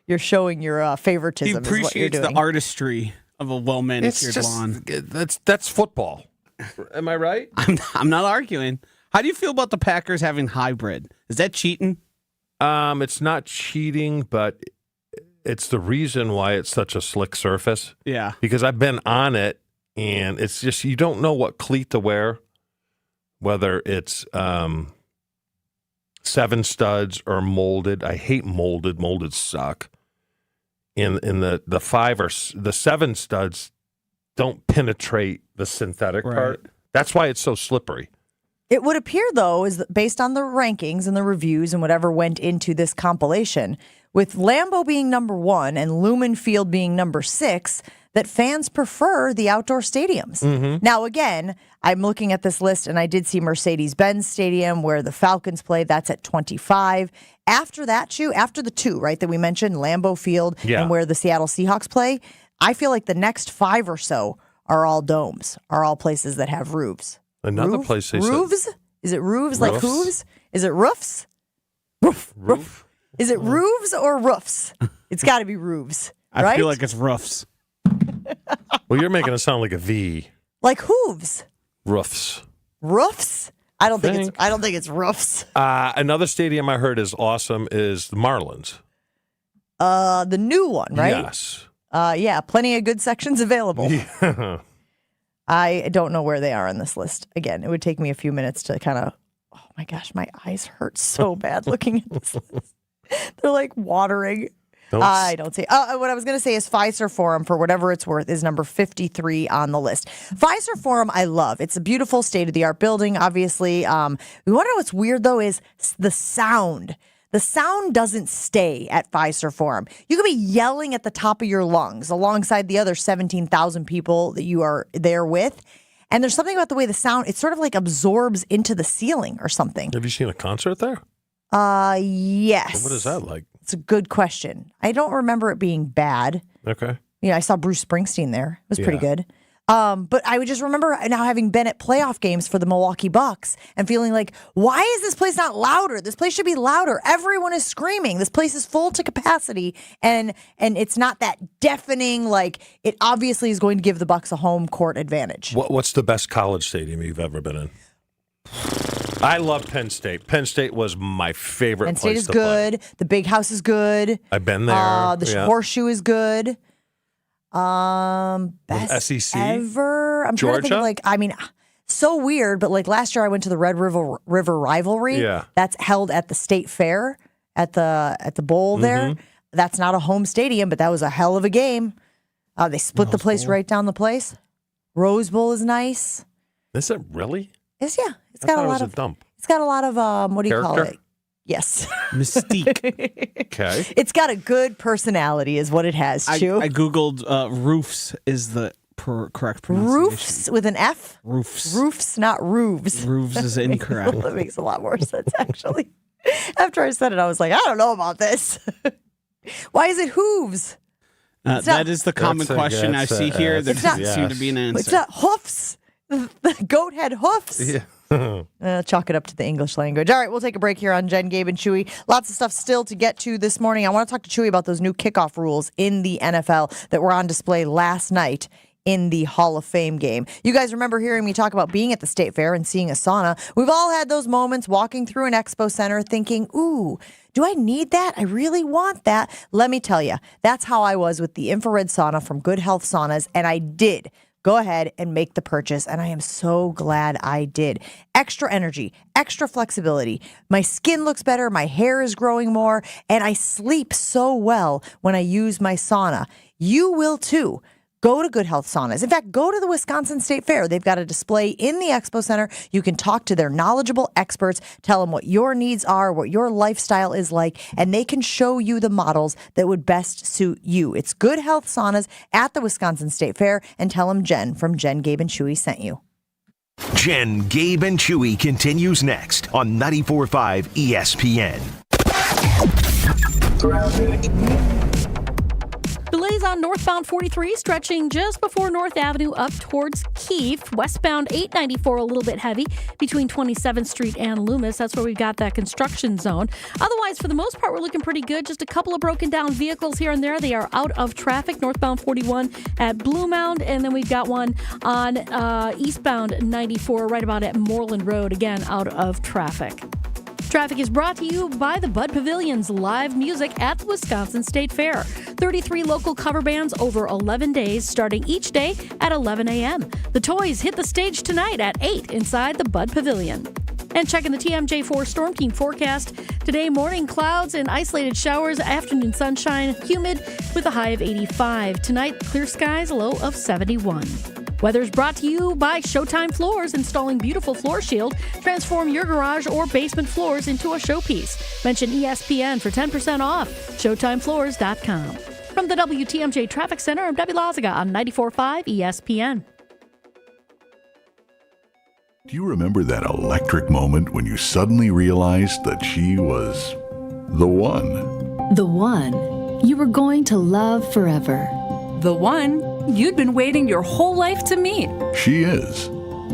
You're showing your favoritism. He appreciates is what you're doing. the artistry of a well-manicured lawn. That's football. Am I right? I'm not arguing. How do you feel about the Packers having hybrid? Is that cheating? It's not cheating, but it's the reason why it's such a slick surface. Yeah. Because I've been on it, and it's just you don't know what cleat to wear, whether it's 7 studs or molded. I hate molded. Molded suck. In the 5 or the 7 studs don't penetrate the synthetic part. That's why it's so slippery. It would appear, though, is that based on the rankings and the reviews and whatever went into this compilation, with Lambeau being number 1 and Lumen Field being number 6, that fans prefer the outdoor stadiums. Mm-hmm. Now, again, I'm looking at this list, and I did see Mercedes-Benz Stadium where the Falcons play. That's at 25. After that, after the 2, right, that we mentioned, Lambeau Field and where the Seattle Seahawks play, I feel like the next 5 or so are all domes, are all places that have roofs. Another place they roofs? said. Is it roofs like hooves? Is it roofs? Roof. Is it roofs or roofs? It's got to be roofs, right? I feel like it's roofs. Well, you're making it sound like a V. Like hooves. Roofs. Roofs? I don't think it's roofs. Another stadium I heard is awesome is the Marlins. The new one, right? Yes. Yeah, plenty of good sections available. Yeah. I don't know where they are on this list. Again, it would take me a few minutes to kind of, oh my gosh, my eyes hurt so bad looking at this list. They're like watering. I don't see. What I was going to say is Fiserv Forum, for whatever it's worth, is number 53 on the list. Fiserv Forum, I love. It's a beautiful state-of-the-art building, obviously. We want to know what's weird, though, is the sound. The sound doesn't stay at Fiserv Forum. You could be yelling at the top of your lungs alongside the other 17,000 people that you are there with. And there's something about the way the sound, it sort of like absorbs into the ceiling or something. Have you seen a concert there? Yes. What is that like? It's a good question. I don't remember it being bad. Okay. Yeah, I saw Bruce Springsteen there. It was pretty good. But I would just remember now having been at playoff games for the Milwaukee Bucks and feeling like, why is this place not louder? This place should be louder. Everyone is screaming. This place is full to capacity, and it's not that deafening. Like, it obviously is going to give the Bucks a home court advantage. What's the best college stadium you've ever been in? I love Penn State. Penn State was my favorite Penn place State is to good. play. The Big House is good. I've been there. The Horseshoe is good. Best SEC ever. I'm Georgia? trying to think so weird, but like last year I went to the Red River Rivalry. Yeah. That's held at the State Fair at the bowl there. That's not a home stadium, but that was a hell of a game. They split the place right down the place. Rose Bowl is nice. Is it really? It's got a lot of dump. It's got a lot of what do you call Character? it? Yes. Mystique. Okay. It's got a good personality is what it has, too. I Googled roofs is the correct pronunciation. Roofs with an F? Roofs. Roofs, not roofs. Roofs is incorrect. That makes a lot more sense, actually. After I said it, I was like, I don't know about this. Why is it hooves? That is the common question I see here. There doesn't seem to be an answer. It's not hoofs. The goat had hoofs. Yeah. Chalk it up to the English language. All right, we'll take a break here on Jen, Gabe, and Chewy. Lots of stuff still to get to this morning. I want to talk to Chewy about those new kickoff rules in the NFL that were on display last night in the Hall of Fame game. You guys remember hearing me talk about being at the State Fair and seeing a sauna. We've all had those moments walking through an expo center thinking, ooh, do I need that? I really want that. Let me tell you, that's how I was with the infrared sauna from Good Health Saunas, and I did go ahead and make the purchase, and I am so glad I did. Extra energy, extra flexibility. My skin looks better, my hair is growing more, and I sleep so well when I use my sauna. You will too. Go to Good Health Saunas. In fact, go to the Wisconsin State Fair. They've got a display in the Expo Center. You can talk to their knowledgeable experts, tell them what your needs are, what your lifestyle is like, and they can show you the models that would best suit you. It's Good Health Saunas at the Wisconsin State Fair, and tell them Jen from Jen, Gabe, and Chewy sent you. Jen, Gabe, and Chewy continues next on 94.5 ESPN. Delays on northbound 43 stretching just before North Avenue up towards Keefe. Westbound 894 a little bit heavy between 27th Street and Loomis. That's where we've got that construction zone. Otherwise, for the most part, we're looking pretty good. Just a couple of broken down vehicles here and there. They are out of traffic. Northbound 41 at Blue Mound. And then we've got one on eastbound 94 right about at Moreland Road. Again, out of traffic. Traffic is brought to you by the Bud Pavilion's live music at the Wisconsin State Fair. 33 local cover bands over 11 days, starting each day at 11 a.m. The Toys hit the stage tonight at 8 inside the Bud Pavilion. And checking the TMJ4 Storm Team forecast. Today, morning clouds and isolated showers, afternoon sunshine, humid with a high of 85. Tonight, clear skies, a low of 71. Weather's brought to you by Showtime Floors, installing beautiful floor shield. Transform your garage or basement floors into a showpiece. Mention ESPN for 10% off. ShowtimeFloors.com. From the WTMJ Traffic Center, I'm Debbie Loziga on 94.5 ESPN. Do you remember that electric moment when you suddenly realized that she was the one? The one you were going to love forever. The one you'd been waiting your whole life to meet. She is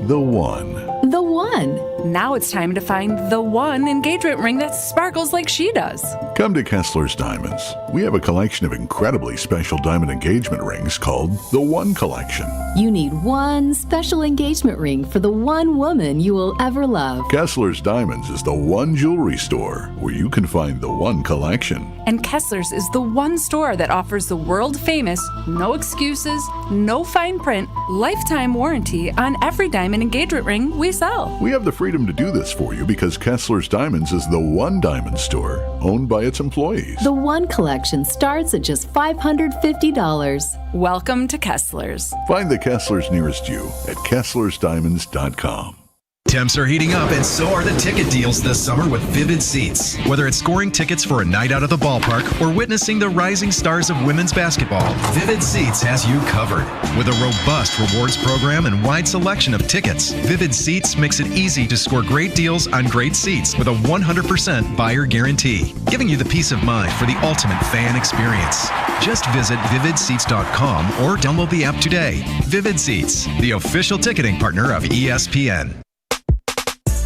the one. The one. Now it's time to find the one engagement ring that sparkles like she does. Come to Kessler's Diamonds. We have a collection of incredibly special diamond engagement rings called the One Collection. You need one special engagement ring for the one woman you will ever love. Kessler's Diamonds is the one jewelry store where you can find the One Collection. And Kessler's is the one store that offers the world-famous, no excuses, no fine print, lifetime warranty on every diamond engagement ring we sell. We have the freedom to do this for you because Kessler's Diamonds is the one diamond store owned by its employees. The One Collection starts at just $550. Welcome to Kessler's. Find the Kesslers nearest you at KesslersDiamonds.com. Temps are heating up, and so are the ticket deals this summer with Vivid Seats. Whether it's scoring tickets for a night out at the ballpark or witnessing the rising stars of women's basketball, Vivid Seats has you covered. With a robust rewards program and wide selection of tickets, Vivid Seats makes it easy to score great deals on great seats with a 100% buyer guarantee, giving you the peace of mind for the ultimate fan experience. Just visit vividseats.com or download the app today. Vivid Seats, the official ticketing partner of ESPN.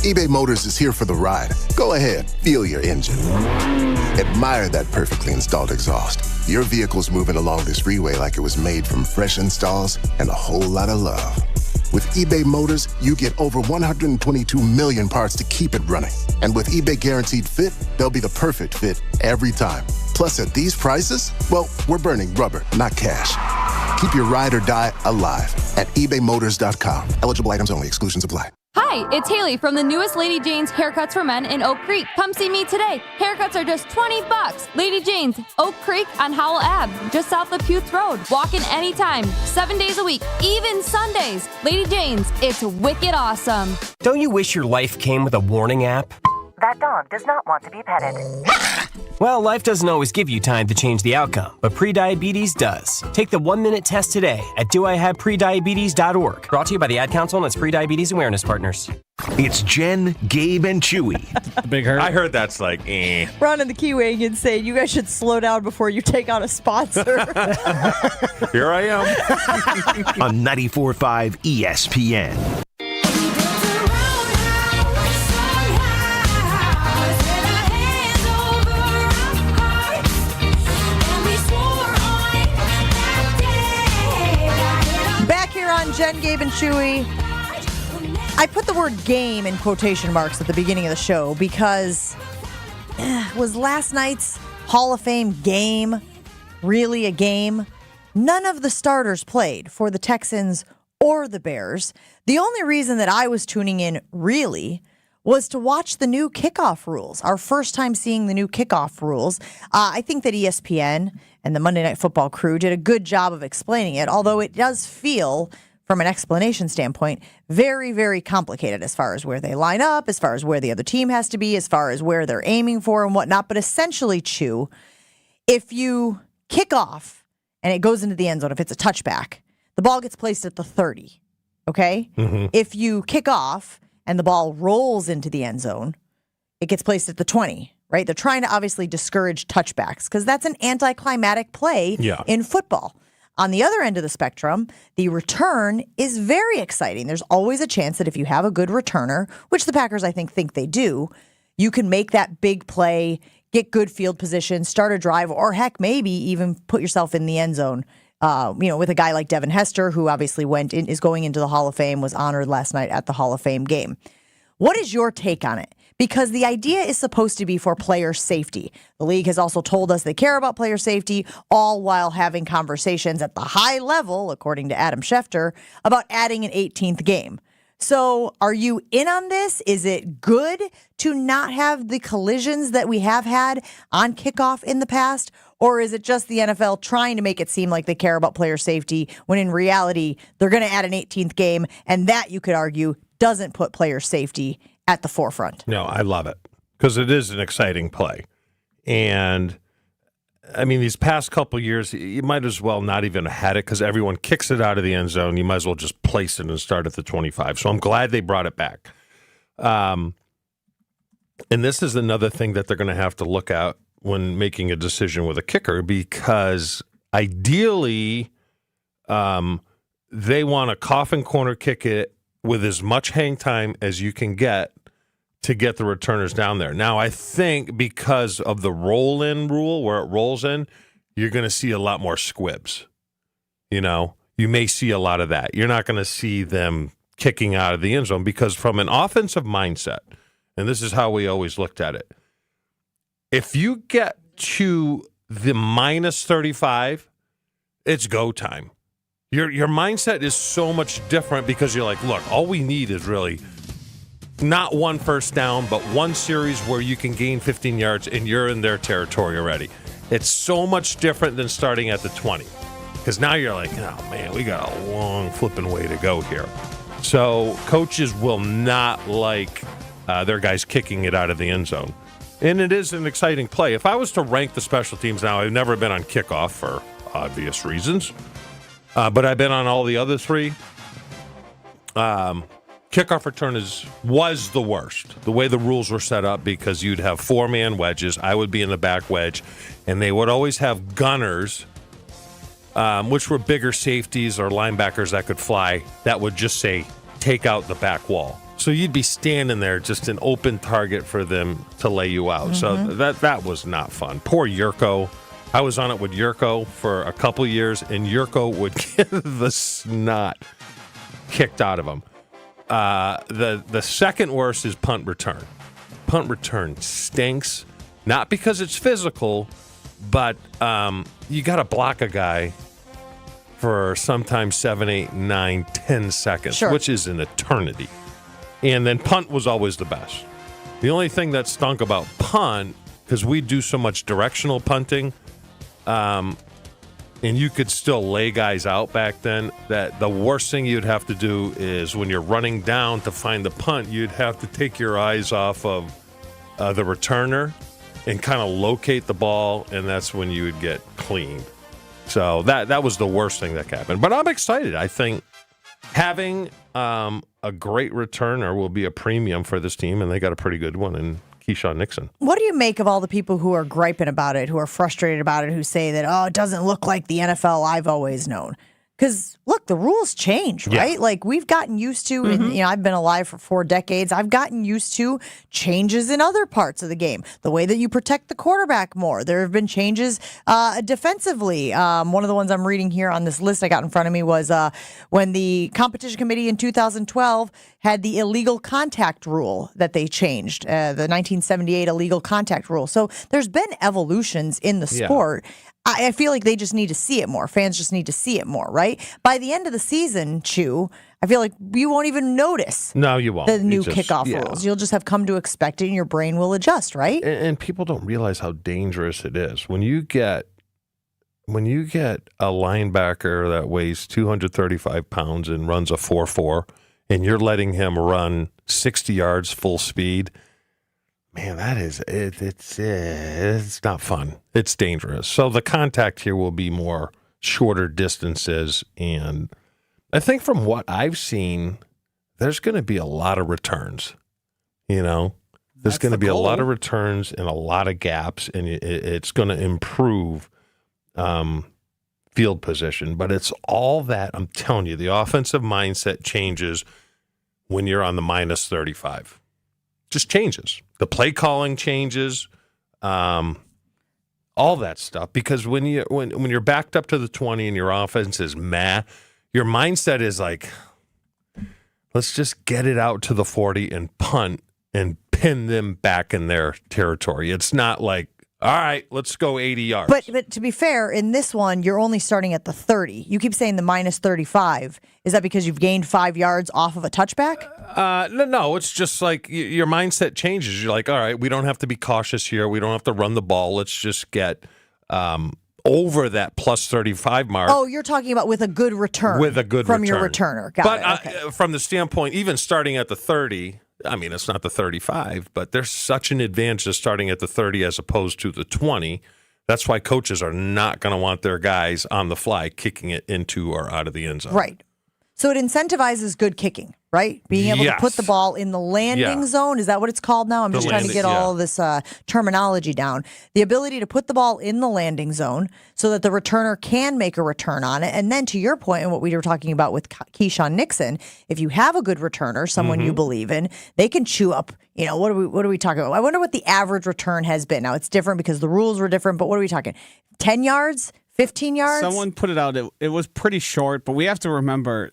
eBay Motors is here for the ride. Go ahead, feel your engine. Admire that perfectly installed exhaust. Your vehicle's moving along this freeway like it was made from fresh installs and a whole lot of love. With eBay Motors, you get over 122 million parts to keep it running. And with eBay Guaranteed Fit, they'll be the perfect fit every time. Plus, at these prices, well, we're burning rubber, not cash. Keep your ride or die alive at ebaymotors.com. Eligible items only. Exclusions apply. Hi, it's Haley from the newest Lady Jane's Haircuts for Men in Oak Creek. Come see me today. Haircuts are just $20. Lady Jane's, Oak Creek on Howell Ave, just south of Putes Road. Walk in anytime, 7 days a week, even Sundays. Lady Jane's, it's wicked awesome. Don't you wish your life came with a warning app? That dog does not want to be petted. Well, life doesn't always give you time to change the outcome, but prediabetes does. Take the 1-minute test today at doihaveprediabetes.org. Brought to you by the Ad Council and its prediabetes awareness partners. It's Jen, Gabe, and Chewy. Big hurt. I heard that's like, eh. Ron in the Key wagon saying you guys should slow down before you take out a sponsor. Here I am. On 94.5 ESPN. On Jen, Gabe, and Chewy. I put the word game in quotation marks at the beginning of the show because was last night's Hall of Fame game really a game? None of the starters played for the Texans or the Bears. The only reason that I was tuning in really was to watch the new kickoff rules, our first time seeing the new kickoff rules. I think that ESPN and the Monday Night Football crew did a good job of explaining it, although it does feel, from an explanation standpoint, very, very complicated as far as where they line up, as far as where the other team has to be, as far as where they're aiming for and whatnot. But essentially, Chew, if you kick off and it goes into the end zone, if it's a touchback, the ball gets placed at the 30, okay? Mm-hmm. If you kick off and the ball rolls into the end zone, it gets placed at the 20, right? They're trying to obviously discourage touchbacks because that's an anticlimactic play in football. On the other end of the spectrum, the return is very exciting. There's always a chance that if you have a good returner, which the Packers, I think they do, you can make that big play, get good field position, start a drive, or heck, maybe even put yourself in the end zone. With a guy like Devin Hester, who obviously is going into the Hall of Fame, was honored last night at the Hall of Fame game. What is your take on it? because the idea is supposed to be for player safety. The league has also told us they care about player safety, all while having conversations at the high level, according to Adam Schefter, about adding an 18th game. So are you in on this? Is it good to not have the collisions that we have had on kickoff in the past? Or is it just the NFL trying to make it seem like they care about player safety when in reality they're going to add an 18th game, and that, you could argue, doesn't put player safety at the forefront? No, I love it because it is an exciting play. And I mean, these past couple years, you might as well not even have had it because everyone kicks it out of the end zone. You might as well just place it and start at the 25. So I'm glad they brought it back. And this is another thing that they're going to have to look at when making a decision with a kicker, because ideally they want a coffin corner kick it with as much hang time as you can get to get the returners down there. Now, I think because of the roll-in rule, where it rolls in, you're going to see a lot more squibs. You know, you may see a lot of that. You're not going to see them kicking out of the end zone because from an offensive mindset, and this is how we always looked at it, if you get to the minus 35, it's go time. Your mindset is so much different because you're like, look, all we need is really not one first down, but one series where you can gain 15 yards and you're in their territory already. It's so much different than starting at the 20 because now you're like, oh, man, we got a long flipping way to go here. So coaches will not like their guys kicking it out of the end zone. And it is an exciting play. If I was to rank the special teams now, I've never been on kickoff for obvious reasons, but I've been on all the other three. Kickoff return was the worst, the way the rules were set up, because you'd have 4-man wedges. I would be in the back wedge, and they would always have gunners, which were bigger safeties or linebackers that could fly, that would just say, take out the back wall. So you'd be standing there, just an open target for them to lay you out. Mm-hmm. So that was not fun. Poor Yurko. I was on it with Yurko for a couple years, and Yurko would get the snot kicked out of him. The second worst is punt return. Punt return stinks, not because it's physical, but you got to block a guy for sometimes 7, 8, 9, 10 seconds, which is an eternity. And then punt was always the best. The only thing that stunk about punt, because we do so much directional punting, and you could still lay guys out back then, that the worst thing you'd have to do is when you're running down to find the punt, you'd have to take your eyes off of the returner and kind of locate the ball, and that's when you would get cleaned. So that was the worst thing that happened. But I'm excited. I think having a great returner will be a premium for this team, and they got a pretty good one in Keyshawn Nixon. What do you make of all the people who are griping about it, who are frustrated about it, who say that, oh, it doesn't look like the NFL I've always known? Because, look, the rules change, right? Yeah. Like, we've gotten used to, and, I've been alive for 4 decades. I've gotten used to changes in other parts of the game. The way that you protect the quarterback more. There have been changes defensively. One of the ones I'm reading here on this list I got in front of me was when the competition committee in 2012 had the illegal contact rule that they changed, the 1978 illegal contact rule. So there's been evolutions in the sport. Yeah. I feel like they just need to see it more. Fans just need to see it more, right? By the end of the season, Chew, I feel like you won't even notice you won't. The new kickoff rules. You'll just have come to expect it, and your brain will adjust, right? And people don't realize how dangerous it is. When you get a linebacker that weighs 235 pounds and runs a 4.4, and you're letting him run 60 yards full speed, man, that is it's not fun. It's dangerous. So the contact here will be more shorter distances, and I think from what I've seen, there's going to be a lot of returns. There's going to be a lot of returns and a lot of gaps, and it's going to improve field position. But it's all that, I'm telling you, the offensive mindset changes when you're on the minus 35. Just changes. The play calling changes, all that stuff. Because when you're backed up to the 20 and your offense is your mindset is like, let's just get it out to the 40 and punt and pin them back in their territory. It's not like, all right, let's go 80 yards. But to be fair, in this one, you're only starting at the 30. You keep saying the minus 35. Is that because you've gained 5 yards off of a touchback? No, it's just like your mindset changes. You're like, all right, we don't have to be cautious here. We don't have to run the ball. Let's just get over that plus 35 mark. Oh, you're talking about with a good return. With a good from return. your returner. Got it. Okay. From the standpoint, even starting at the 30, I mean, it's not the 35, but there's such an advantage to starting at the 30 as opposed to the 20. That's why coaches are not going to want their guys on the fly kicking it into or out of the end zone. Right. So it incentivizes good kicking, right? Being able to put the ball in the landing zone. Is that what it's called now? I'm just trying to get all of this terminology down. The ability to put the ball in the landing zone so that the returner can make a return on it. And then to your point and what we were talking about with Keyshawn Nixon, if you have a good returner, someone you believe in, they can chew up, what are we talking about? I wonder what the average return has been. Now it's different because the rules were different, but what are we talking? 10 yards? 15 yards? Someone put it out. It was pretty short, but we have to remember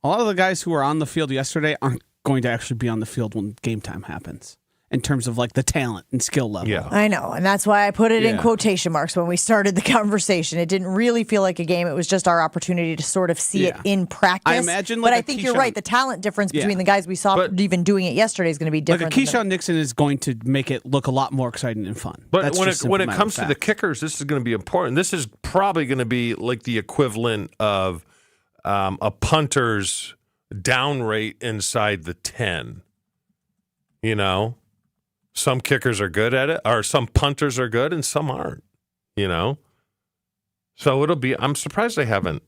a lot of the guys who were on the field yesterday aren't going to actually be on the field when game time happens in terms of like the talent and skill level. Yeah. I know, and that's why I put it in quotation marks when we started the conversation. It didn't really feel like a game. It was just our opportunity to sort of see it in practice. I imagine but I think you're right. The talent difference between the guys we saw even doing it yesterday is going to be different. Like Keyshawn Nixon is going to make it look a lot more exciting and fun. But when it comes to the kickers, this is going to be important. This is probably going to be like the equivalent of a punter's down rate inside the 10. Some kickers are good at it, or some punters are good, and some aren't, So I'm surprised they haven't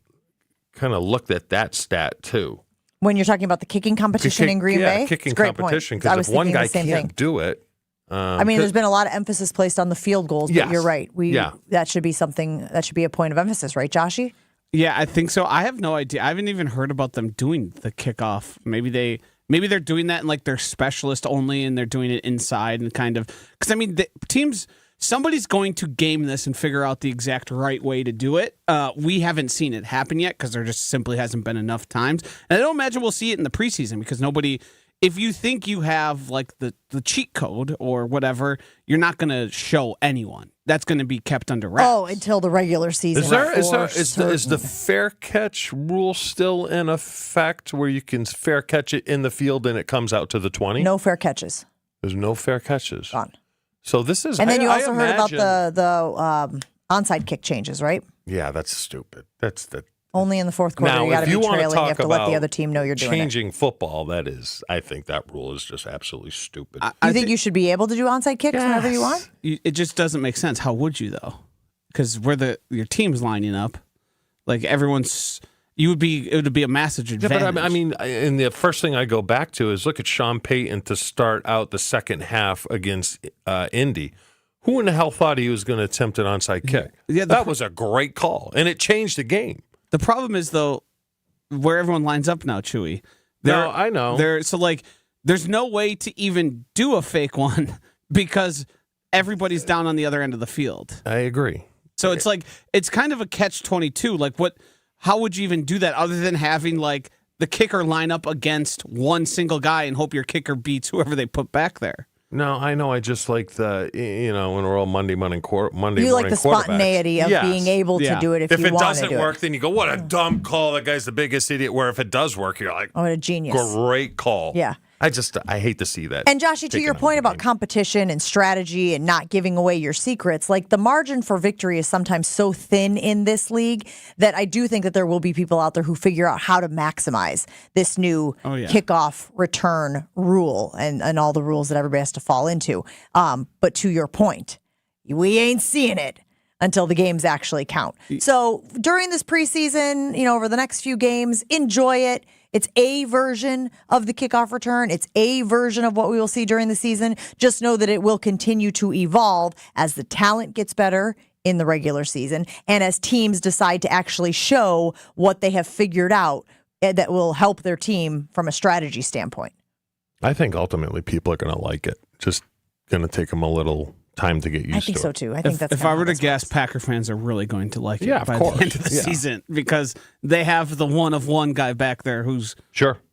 kind of looked at that stat, too. When you're talking about the kicking competition in Green Bay? Kicking competition, because if one guy can't do it. There's been a lot of emphasis placed on the field goals, but you're right. That should be something, that should be a point of emphasis, right, Joshy? Yeah, I think so. I have no idea. I haven't even heard about them doing the kickoff. Maybe they're doing that in like their specialist only, and they're doing it inside and kind of because the teams. Somebody's going to game this and figure out the exact right way to do it. We haven't seen it happen yet because there just simply hasn't been enough times, and I don't imagine we'll see it in the preseason because nobody. If you think you have like the cheat code or whatever, you're not going to show anyone. That's going to be kept under wraps. Oh, until the regular season. Is the fair catch rule still in effect where you can fair catch it in the field and it comes out to the 20? No fair catches. There's no fair catches. Gone. So this is. And then you also heard about the onside kick changes, right? Yeah, that's stupid. That's the. Only in the fourth quarter, now, you got to be trailing. You have to let the other team know you're doing it. Changing football, I think that rule is just absolutely stupid. You think you should be able to do onside kicks whenever you want? It just doesn't make sense. How would you though? Because your team's lining up, like it would be a massive advantage. Yeah, but and the first thing I go back to is look at Sean Payton to start out the second half against Indy. Who in the hell thought he was going to attempt an onside kick? Yeah, that was a great call, and it changed the game. The problem is, though, where everyone lines up now, Chewy. No, I know. There's no way to even do a fake one because everybody's down on the other end of the field. I agree. So it's kind of a catch-22. Like, how would you even do that other than having, like, the kicker line up against one single guy and hope your kicker beats whoever they put back there? No, I know. I just like the, when we're all Monday morning quarterbacks. You like the spontaneity of being able to do it if you want to do it. If it doesn't work, then you go, what a dumb call. That guy's the biggest idiot. Where if it does work, you're like, oh, what a genius. Great call. Yeah. I hate to see that. And Joshy, to your point about competition and strategy and not giving away your secrets, like the margin for victory is sometimes so thin in this league that I do think that there will be people out there who figure out how to maximize this new kickoff return rule and all the rules that everybody has to fall into. But to your point, we ain't seeing it until the games actually count. So during this preseason, over the next few games, enjoy it. It's a version of the kickoff return. It's a version of what we will see during the season. Just know that it will continue to evolve as the talent gets better in the regular season and as teams decide to actually show what they have figured out that will help their team from a strategy standpoint. I think ultimately people are going to like it. Just going to take them a little time to get used to it. I think so too. I think that's if I were to guess, Packer fans are really going to like it by course. the end of the season because they have the one-of-one guy back there who's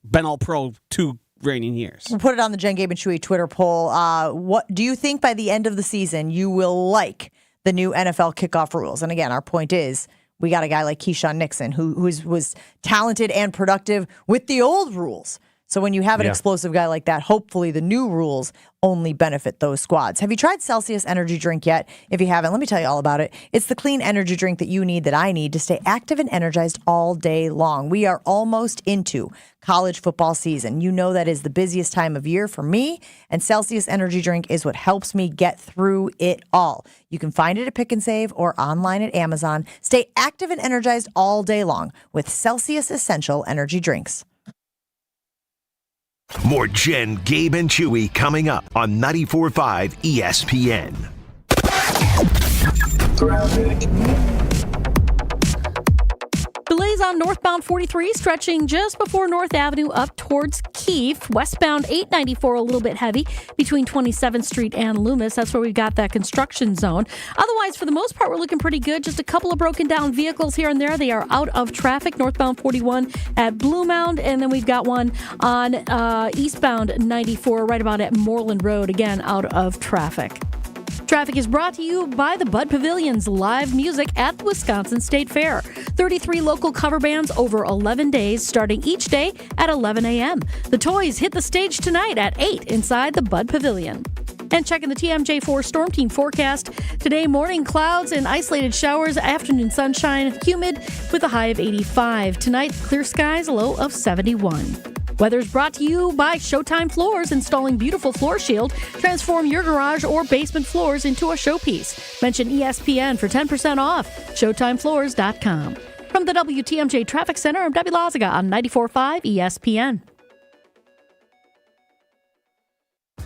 been all pro 2 reigning years. We'll put it on the Jen, Gabe, and Chewy Twitter poll. What do you think by the end of the season you will like the new NFL kickoff rules? And again, our point is we got a guy like Keyshawn Nixon who was talented and productive with the old rules. So when you have an explosive guy like that, hopefully the new rules only benefit those squads. Have you tried Celsius Energy Drink yet? If you haven't, let me tell you all about it. It's the clean energy drink that you need, that I need, to stay active and energized all day long. We are almost into college football season. You know that is the busiest time of year for me, and Celsius Energy Drink is what helps me get through it all. You can find it at Pick and Save or online at Amazon. Stay active and energized all day long with Celsius Essential Energy Drinks. More Jen, Gabe, and Chewy coming up on 94.5 ESPN. Delays on northbound 43 stretching just before North Avenue up towards Keefe. Westbound 894 a little bit heavy between 27th Street and Loomis. That's where we've got that construction zone. Otherwise, for the most part, we're looking pretty good. Just a couple of broken down vehicles here and there. They are out of traffic. Northbound 41 at Blue Mound. And then we've got one on eastbound 94 right about at Moreland Road. Again, out of traffic. Traffic is brought to you by the Bud Pavilion's live music at the Wisconsin State Fair. 33 local cover bands over 11 days, starting each day at 11 a.m. The Toys hit the stage tonight at 8 inside the Bud Pavilion. And checking the TMJ4 Storm Team forecast. Today, morning clouds and isolated showers, afternoon sunshine, humid with a high of 85. Tonight, clear skies, a low of 71. Weather's brought to you by Showtime Floors, installing beautiful floor shield. Transform your garage or basement floors into a showpiece. Mention ESPN for 10% off. ShowtimeFloors.com. From the WTMJ Traffic Center, I'm Debbie Lazaga on 94.5 ESPN.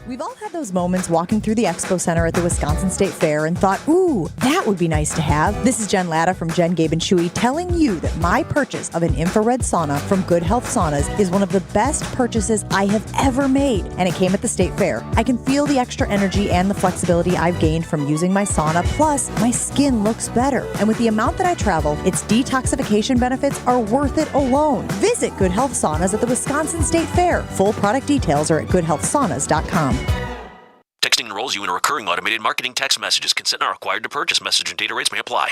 We've all had those moments walking through the Expo Center at the Wisconsin State Fair and thought, ooh, that would be nice to have. This is Jen Latta from Jen, Gabe, and Chewy telling you that my purchase of an infrared sauna from Good Health Saunas is one of the best purchases I have ever made, and it came at the State Fair. I can feel the extra energy and the flexibility I've gained from using my sauna, plus my skin looks better. And with the amount that I travel, its detoxification benefits are worth it alone. Visit Good Health Saunas at the Wisconsin State Fair. Full product details are at goodhealthsaunas.com. Texting enrolls you in a recurring automated marketing text messages. Consent not required to purchase. Message and data rates may apply.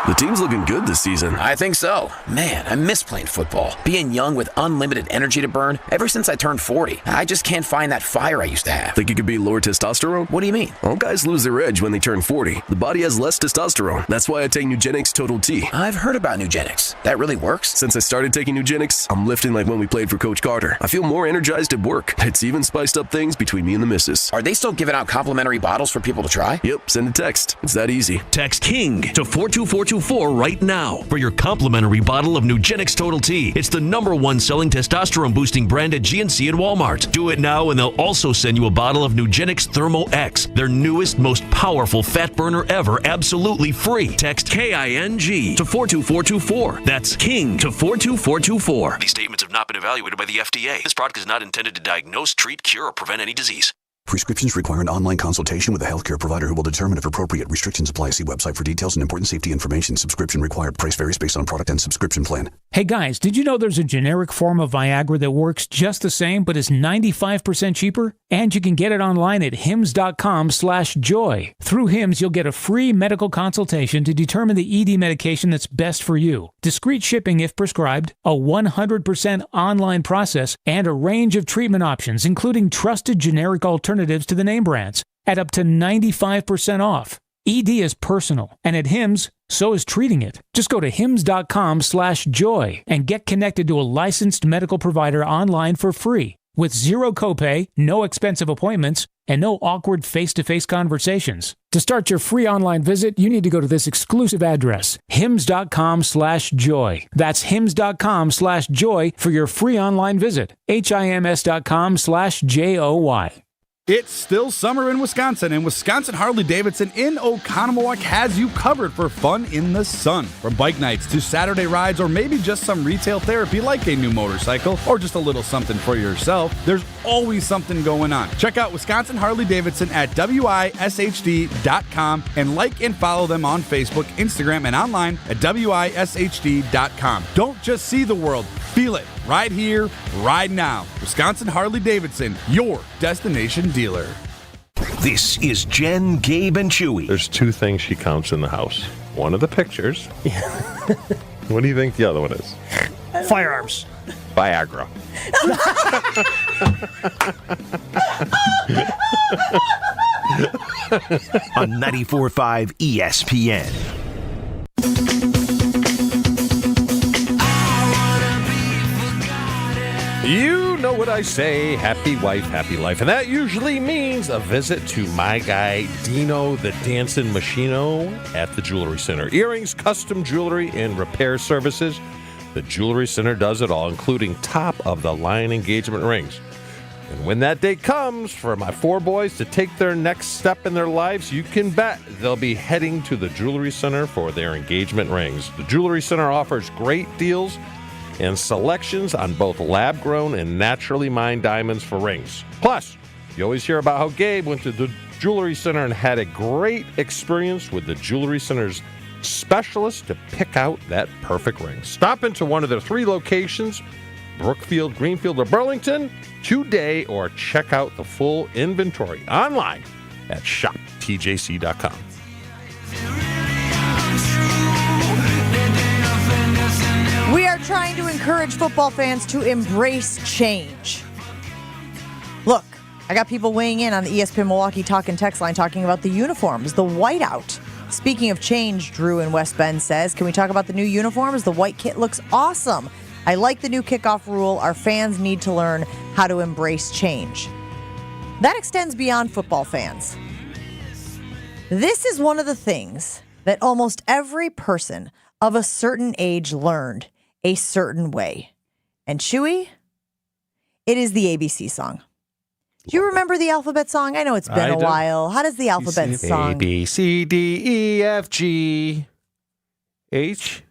The team's looking good this season. I think so. Man, I miss playing football. Being young with unlimited energy to burn. Ever since I turned 40, I just can't find that fire I used to have. Think it could be lower testosterone? What do you mean? All guys lose their edge when they turn 40. The body has less testosterone. That's why I take Nugenix Total T. I've heard about Nugenix. That really works? Since I started taking Nugenix, I'm lifting like when we played for Coach Carter. I feel more energized at work. It's even spiced up things between me and the missus. Are they still giving out complimentary bottles for people to try? Yep, send a text. It's that easy. Text KING to 42424 right now for your complimentary bottle of Nugenix Total T. It's the #1 selling testosterone boosting brand at GNC and Walmart. Do it now and they'll also send you a bottle of Nugenix Thermo X, their newest, most powerful fat burner ever, absolutely free. Text KING to 42424. That's KING to 42424. These statements have not been evaluated by the FDA. This product is not intended to diagnose, treat, cure, or prevent any disease. Prescriptions require an online consultation with a healthcare provider who will determine if appropriate. Restrictions apply. See website for details and important safety information. Subscription required. Price varies based on product and subscription plan. Hey guys, did you know there's a generic form of Viagra that works just the same but is 95% cheaper? And you can get it online at hims.com/joy. Through Hims, you'll get a free medical consultation to determine the ED medication that's best for you. Discreet shipping if prescribed, a 100% online process, and a range of treatment options, including trusted generic alternatives to the name brands at up to 95% off. ED is personal, and at Hims, so is treating it. Just go to hims.com/joy and get connected to a licensed medical provider online for free with zero copay, no expensive appointments, and no awkward face-to-face conversations. To start your free online visit, you need to go to this exclusive address, hims.com/joy. That's hims.com/joy for your free online visit. hims.com/joy. It's still summer in Wisconsin, and Wisconsin Harley-Davidson in Oconomowoc has you covered for fun in the sun. From bike nights to Saturday rides, or maybe just some retail therapy like a new motorcycle, or just a little something for yourself, there's always something going on. Check out Wisconsin Harley-Davidson at WISHD.com and like and follow them on Facebook, Instagram, and online at WISHD.com. Don't just see the world, Feel it right here, right now. Wisconsin Harley-Davidson, your destination dealer. This is Jen, Gabe, and Chewy. There's two things she counts in the house. One of the pictures. What do you think the other one is? Firearms. Viagra. On 94.5 ESPN. You know what I say, happy wife, happy life. And that usually means a visit to my guy, Dino the Dancing Machino at the Jewelry Center. Earrings, custom jewelry, and repair services. The Jewelry Center does it all, including top-of-the-line engagement rings. And when that day comes for my four boys to take their next step in their lives, you can bet they'll be heading to the Jewelry Center for their engagement rings. The Jewelry Center offers great deals and selections on both lab-grown and naturally mined diamonds for rings. Plus, you always hear about how Gabe went to the Jewelry Center and had a great experience with the Jewelry Center's specialists to pick out that perfect ring. Stop into one of their three locations, Brookfield, Greenfield, or Burlington, today, or check out the full inventory online at shoptjc.com. We are trying to encourage football fans to embrace change. Look, I got people weighing in on the ESPN Milwaukee Talk and Text line talking about the uniforms, the whiteout. Speaking of change, Drew in West Bend says, can we talk about the new uniforms? The white kit looks awesome. I like the new kickoff rule. Our fans need to learn how to embrace change. That extends beyond football fans. This is one of the things that almost every person of a certain age learned a certain way. And Chewy, it is the ABC song. Do you remember the alphabet song? I know it's been a while. How does the alphabet song? A, B, C, D, E, F, G, H,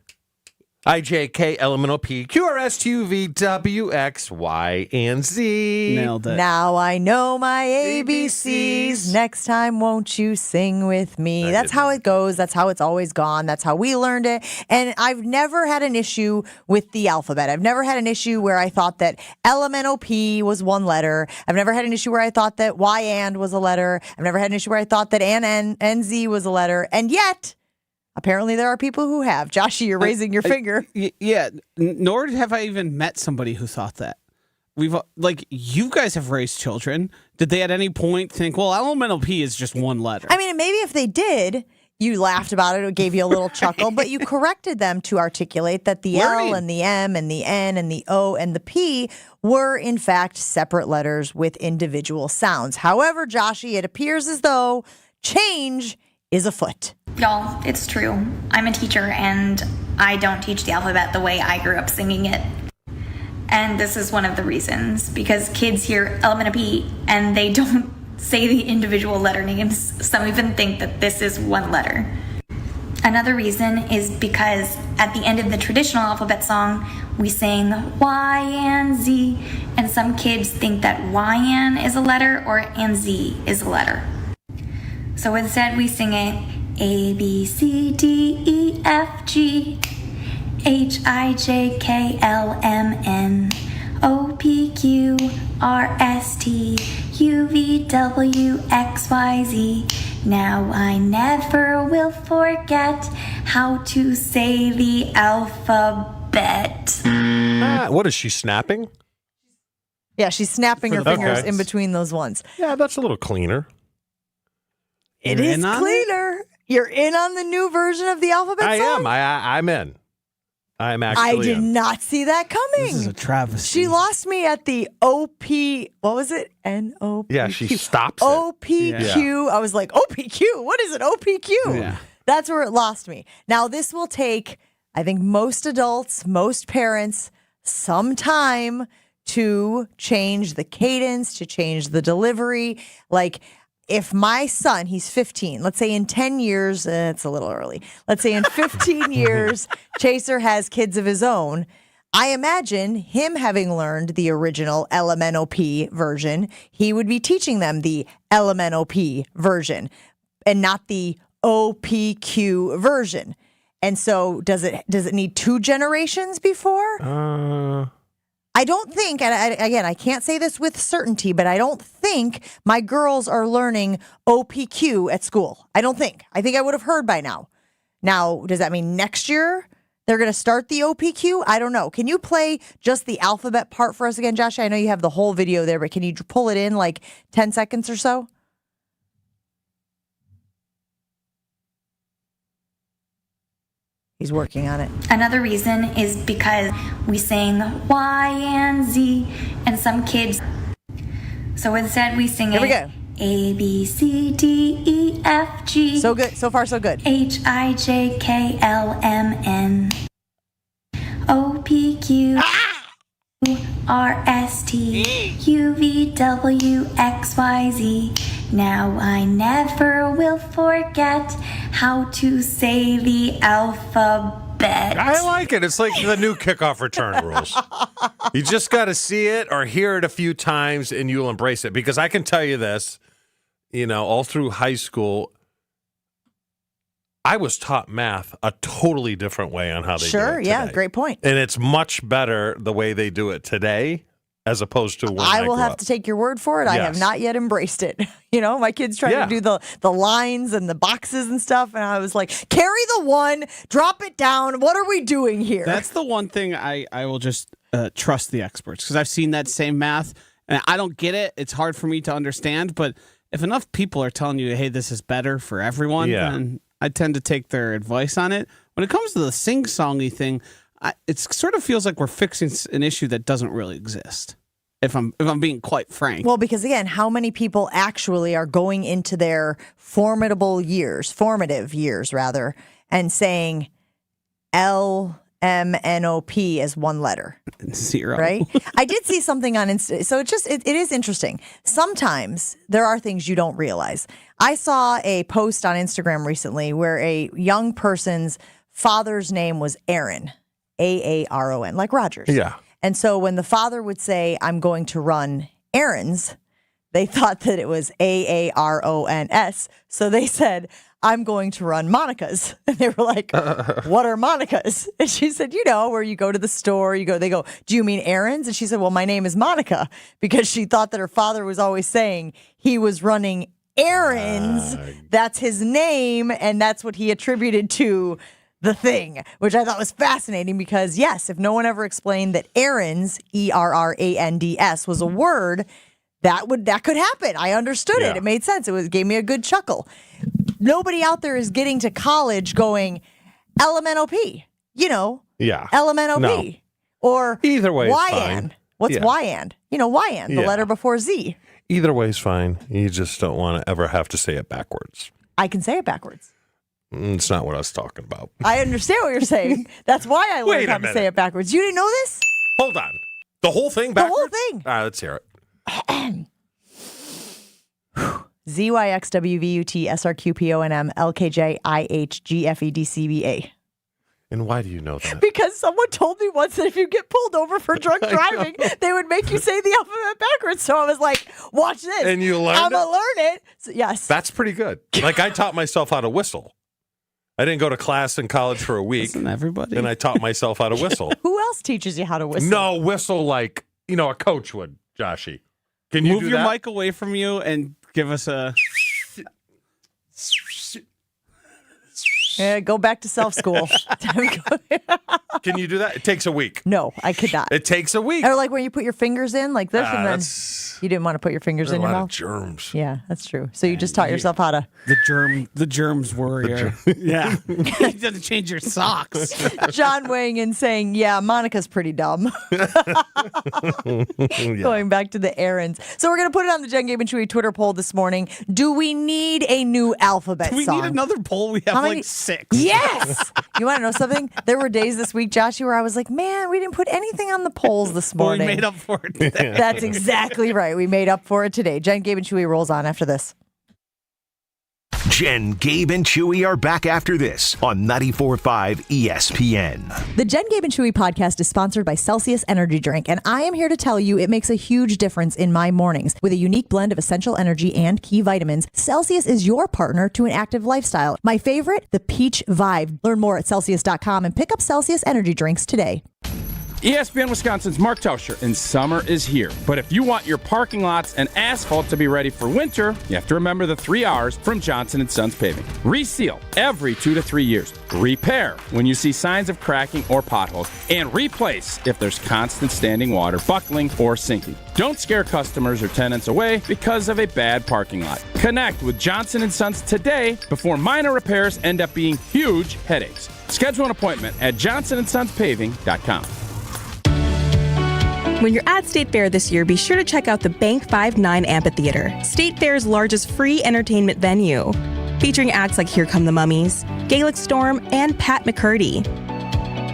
I, J, K, L, M, N, O, P, Q, R, S, T, U, V, W, X, Y, and Z. Nailed it. Now I know my ABCs. Next time, won't you sing with me? That's how it goes. That's how it's always gone. That's how we learned it. And I've never had an issue with the alphabet. I've never had an issue where I thought that LMNOP was one letter. I've never had an issue where I thought that Y and was a letter. I've never had an issue where I thought that NZ was a letter. And yet, apparently there are people who have. Joshy, you're raising your finger. Yeah, nor have I even met somebody who thought that. You guys have raised children. Did they at any point think, well, LMNOP is just one letter? I mean, maybe if they did, you laughed about it. It gave you a little chuckle, but you corrected them to articulate that the L and the M and the N and the O and the P were, in fact, separate letters with individual sounds. However, Joshy, it appears as though change is afoot. Y'all, it's true. I'm a teacher and I don't teach the alphabet the way I grew up singing it. And this is one of the reasons, because kids hear LMNOP and they don't say the individual letter names. Some even think that this is one letter. Another reason is because at the end of the traditional alphabet song, we sing Y and Z, and some kids think that YN is a letter or NZ is a letter. So instead we sing it A, B, C, D, E, F, G, H, I, J, K, L, M, N, O, P, Q, R, S, T, U, V, W, X, Y, Z. Now I never will forget how to say the alphabet. What is she snapping? Yeah, she's snapping her fingers in between those ones. Yeah, that's a little cleaner. It is cleaner. You're in on the new version of the alphabet song? I'm in. I'm actually I did not see that coming. This is a travesty. She lost me at the OP. What was it? NOPQ. Yeah, she stops it. OPQ. I was like, OPQ? What is an OPQ? Yeah. That's where it lost me. Now, this will take, I think, most adults, most parents, some time to change the cadence, to change the delivery. Like, if my son, he's 15, let's say in 10 years, it's a little early. Let's say in 15 years, Chaser has kids of his own. I imagine him having learned the original LMNOP version, he would be teaching them the LMNOP version and not the OPQ version. And so does it need 2 generations before? I don't think, and I can't say this with certainty, but I don't think my girls are learning OPQ at school. I don't think. I think I would have heard by now. Now, does that mean next year they're going to start the OPQ? I don't know. Can you play just the alphabet part for us again, Josh? I know you have the whole video there, but can you pull it in like 10 seconds or so? He's working on it. Another reason is because we sing Y and Z, and some kids. So instead, we sing Here we go. A, B, C, D, E, F, G. So good. So far, so good. H, I, J, K, L, M, N. O, P, Q. R, S, T. U, V, W, X, Y, Z. Now I never will forget how to say the alphabet. I like it. It's like the new kickoff return rules. You just got to see it or hear it a few times and you'll embrace it. Because I can tell you this, all through high school, I was taught math a totally different way on how they do it Sure, yeah, today. great point. And it's much better the way they do it today as opposed to when I will grew have up. to take your word for it. Yes. I have not yet embraced it. My kids trying to do the lines and the boxes and stuff, and I was like, carry the 1, drop it down. What are we doing here? That's the one thing I will just trust the experts, because I've seen that same math, and I don't get it. It's hard for me to understand, but if enough people are telling you, hey, this is better for everyone, then I tend to take their advice on it. When it comes to the sing-songy thing, it sort of feels like we're fixing an issue that doesn't really exist, if I'm being quite frank. Well, because again, how many people actually are going into their formative years, and saying LMNOP as one letter? 0. Right? I did see something on Insta. So it is interesting. Sometimes there are things you don't realize. I saw a post on Instagram recently where a young person's father's name was Aaron. Aaron, like Rogers. Yeah. And so when the father would say, I'm going to run errands, they thought that it was AARONS. So they said, I'm going to run Monica's. And they were like, what are Monica's? And she said, where you go to the store, they go, do you mean errands? And she said, well, my name is Monica, because she thought that her father was always saying he was running errands. That's his name. And that's what he attributed to the thing, which I thought was fascinating because, yes, if no one ever explained that errands, ERRANDS, was a word, that could happen. I understood it. It made sense. It gave me a good chuckle. Nobody out there is getting to college going LMNOP, LMNOP. No. Or either way is YAN. fine. What's YAN? YAN, the letter before Z. Either way is fine. You just don't want to ever have to say it backwards. I can say it backwards. It's not what I was talking about. I understand what you're saying. That's why I learned how to say it backwards. You didn't know this? Hold on. The whole thing backwards? The whole thing. All right, let's hear it. ZYXWVUTSRQPONM LKJIHGFEDCBA. And why do you know that? Because someone told me once that if you get pulled over for drunk driving, they would make you say the alphabet backwards. So I was like, watch this. And you learned I'm going to learn it. So, yes. That's pretty good. Like, I taught myself how to whistle. I didn't go to class in college for a week. Isn't everybody? And I taught myself how to whistle. Who else teaches you how to whistle? No, whistle like, a coach would, Joshy. Can you move do your that? mic away from you and give us a... Yeah, go back to self-school. Can you do that? It takes a week. No, I could not. It takes a week. Or like when you put your fingers in like this and then you didn't want to put your fingers in your mouth. A lot of germs. Yeah, that's true. So you just taught yourself how to... The germs warrior. Yeah. You have to change your socks. John weighing in saying, yeah, Monica's pretty dumb. Going back to the errands. So we're going to put it on the Jen, Gabe, and Chewy Twitter poll this morning. Do we need a new alphabet Do we song? need another poll? We have like 6. Yes! You want to know something? There were days this week, Joshy, where I was like, man, we didn't put anything on the polls this morning. We made up for it today. That's exactly right. We made up for it today. Jen, Gabe, and Chewy rolls on after this. Jen, Gabe, and Chewy are back after this on 94.5 ESPN. The Jen, Gabe, and Chewy podcast is sponsored by Celsius Energy Drink, and I am here to tell you it makes a huge difference in my mornings. With a unique blend of essential energy and key vitamins, Celsius is your partner to an active lifestyle. My favorite, the Peach Vibe. Learn more at Celsius.com and pick up Celsius Energy Drinks today. ESPN Wisconsin's Mark Tauscher, and summer is here. But if you want your parking lots and asphalt to be ready for winter, you have to remember the 3 R's from Johnson & Sons Paving. Reseal every 2 to 3 years. Repair when you see signs of cracking or potholes. And replace if there's constant standing water, buckling, or sinking. Don't scare customers or tenants away because of a bad parking lot. Connect with Johnson & Sons today before minor repairs end up being huge headaches. Schedule an appointment at johnsonsonspaving.com. When you're at State Fair this year, be sure to check out the Bank 5-9 Amphitheater, State Fair's largest free entertainment venue, featuring acts like Here Come the Mummies, Gaelic Storm, and Pat McCurdy.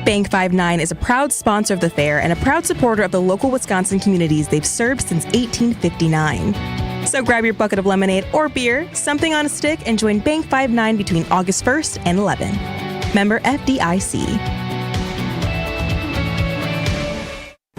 Bank 5-9 is a proud sponsor of the fair and a proud supporter of the local Wisconsin communities they've served since 1859. So grab your bucket of lemonade or beer, something on a stick, and join Bank 5-9 between August 1st and 11th. Member FDIC.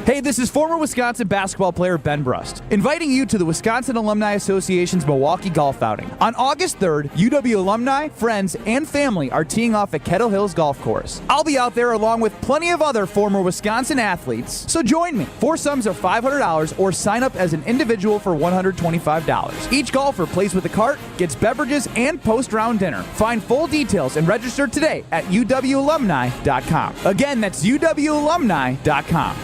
Hey, this is former Wisconsin basketball player Ben Brust, inviting you to the Wisconsin Alumni Association's Milwaukee Golf Outing. On August 3rd, UW alumni, friends, and family are teeing off at Kettle Hills Golf Course. I'll be out there along with plenty of other former Wisconsin athletes, so join me. Foursomes are $500 or sign up as an individual for $125. Each golfer plays with a cart, gets beverages, and post-round dinner. Find full details and register today at uwalumni.com. Again, that's uwalumni.com.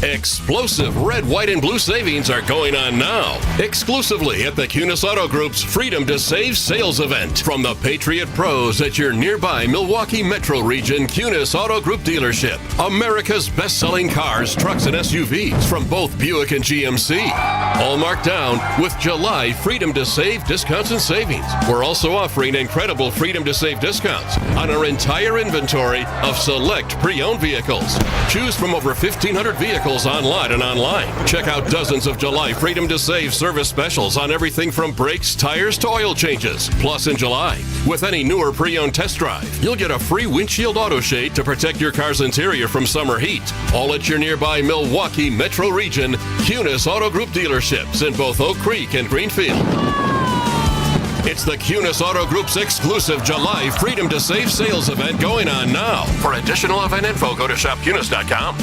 Explosive red, white, and blue savings are going on now. Exclusively at the Kunis Auto Group's Freedom to Save sales event. From the Patriot Pros at your nearby Milwaukee Metro Region Kunis Auto Group dealership. America's best-selling cars, trucks, and SUVs from both Buick and GMC. All marked down with July Freedom to Save discounts and savings. We're also offering incredible Freedom to Save discounts on our entire inventory of select pre-owned vehicles. Choose from over 1,500 vehicles on lot and online. Check out dozens of July Freedom to Save service specials on everything from brakes, tires to oil changes. Plus in July, with any newer pre-owned test drive, you'll get a free windshield auto shade to protect your car's interior from summer heat. All at your nearby Milwaukee Metro Region Kunis Auto Group dealerships in both Oak Creek and Greenfield. It's the Kunis Auto Group's exclusive July Freedom to Save sales event going on now. For additional event info, go to shopkunis.com.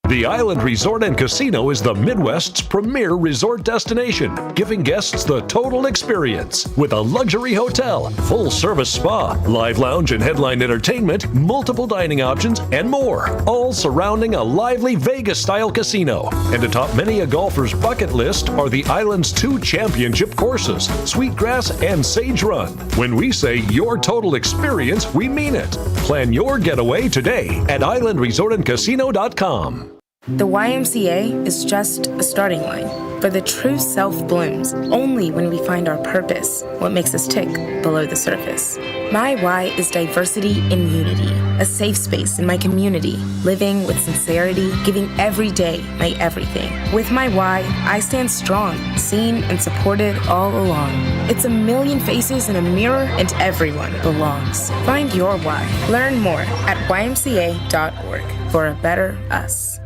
The Island Resort and Casino is the Midwest's premier resort destination, giving guests the total experience. With a luxury hotel, full-service spa, live lounge and headline entertainment, multiple dining options, and more, all surrounding a lively Vegas-style casino. And atop many a golfer's bucket list are the island's 2 championship courses, Sweetgrass and Sage Run. When we say your total experience, we mean it. Plan your getaway today at islandresortandcasino.com. The YMCA is just a starting line, for the true self blooms only when we find our purpose, what makes us tick below the surface. My why is diversity in unity, a safe space in my community, living with sincerity, giving every day my everything. With my why, I stand strong, seen and supported all along. It's a million faces in a mirror and everyone belongs. Find your why. Learn more at ymca.org for a better us.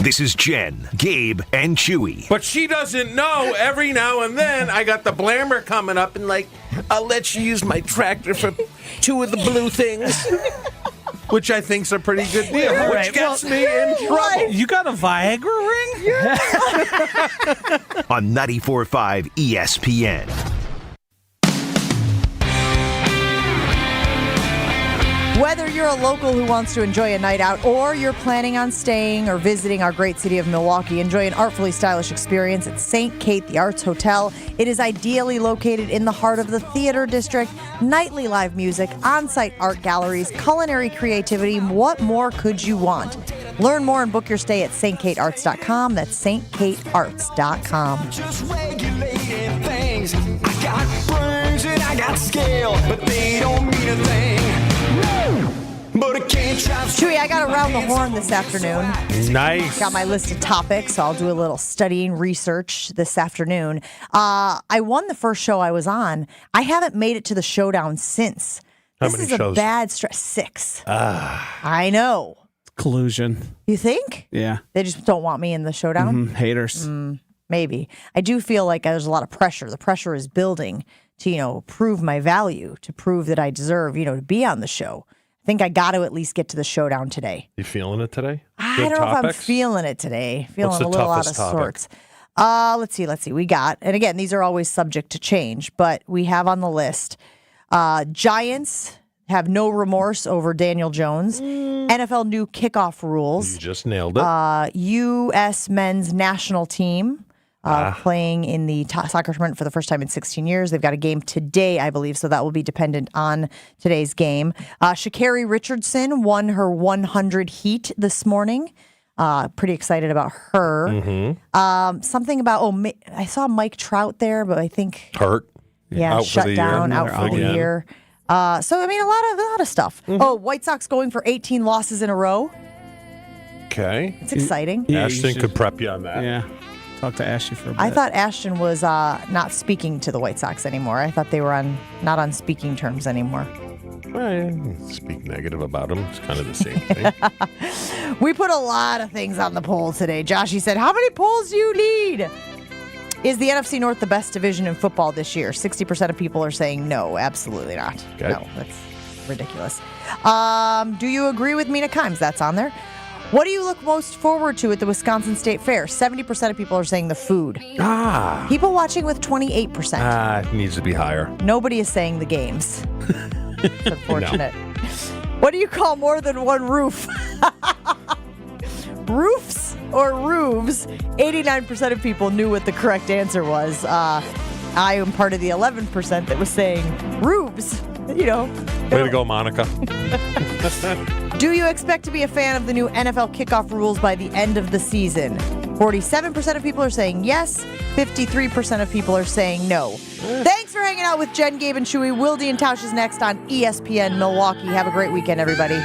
This is Jen, Gabe, and Chewy. But she doesn't know. Every now and then, I got the blammer coming up and I'll let you use my tractor for 2 of the blue things. Which I think's a pretty good deal. Right, which gets me in trouble. You got a Viagra ring? Yeah. On 94.5 ESPN. Whether you're a local who wants to enjoy a night out or you're planning on staying or visiting our great city of Milwaukee, enjoy an artfully stylish experience at St. Kate the Arts Hotel. It is ideally located in the heart of the theater district. Nightly live music, on-site art galleries, culinary creativity. What more could you want? Learn more and book your stay at stkatearts.com. That's stkatearts.com. Just regulating things. I got brains and I got scale, but they don't mean a thing. but I can't drive. Chewy, I got around the horn this afternoon. Nice. Got my list of topics, so I'll do a little studying research this afternoon. I won the first show I was on. I haven't made it to the showdown since. How this many is shows? a bad stretch. 6. I know. Collusion. You think? Yeah. They just don't want me in the showdown? Haters. Maybe. I do feel like there's a lot of pressure. The pressure is building to, prove my value, to prove that I deserve, to be on the show. I think I got to at least get to the showdown today. You feeling it today? I Good don't know if I'm topics? feeling it today. Feeling What's the a little out of toughest topic? sorts. Let's see. We got, and again, these are always subject to change, but we have on the list, Giants have no remorse over Daniel Jones. NFL new kickoff rules. You just nailed it. U.S. men's national team playing in the soccer tournament for the first time in 16 years. They've got a game today, I believe, so that will be dependent on today's game. Sha'Carri Richardson won her 100 heat this morning. Pretty excited about her. Something about, I saw Mike Trout there, but I think hurt. Yeah, Out shut for the down, year. out for the Again. year. So, I mean, a lot of stuff. White Sox going for 18 losses in a row. Okay. It's exciting. Yeah, Ashton you should- could prep you on that. Yeah. Talk to Ashley for a bit. I thought Ashton was not speaking to the White Sox anymore. I thought they were not on speaking terms anymore. Well, speak negative about them. It's kind of the same thing. We put a lot of things on the poll today. Joshy said, how many polls do you need? Is the NFC North the best division in football this year? 60% of people are saying no, absolutely not. Okay. No, that's ridiculous. Do you agree with Mina Kimes? That's on there. What do you look most forward to at the Wisconsin State Fair? 70% of people are saying the food. People watching with 28%. It needs to be higher. Nobody is saying the games. It's unfortunate. What do you call more than one roof? Roofs or roofs? 89% of people knew what the correct answer was. I am part of the 11% that was saying roofs. Way to go, Monica. Do you expect to be a fan of the new NFL kickoff rules by the end of the season? 47% of people are saying yes. 53% of people are saying no. Thanks for hanging out with Jen, Gabe, and Chewy. Wildy and Tausch is next on ESPN Milwaukee. Have a great weekend, everybody.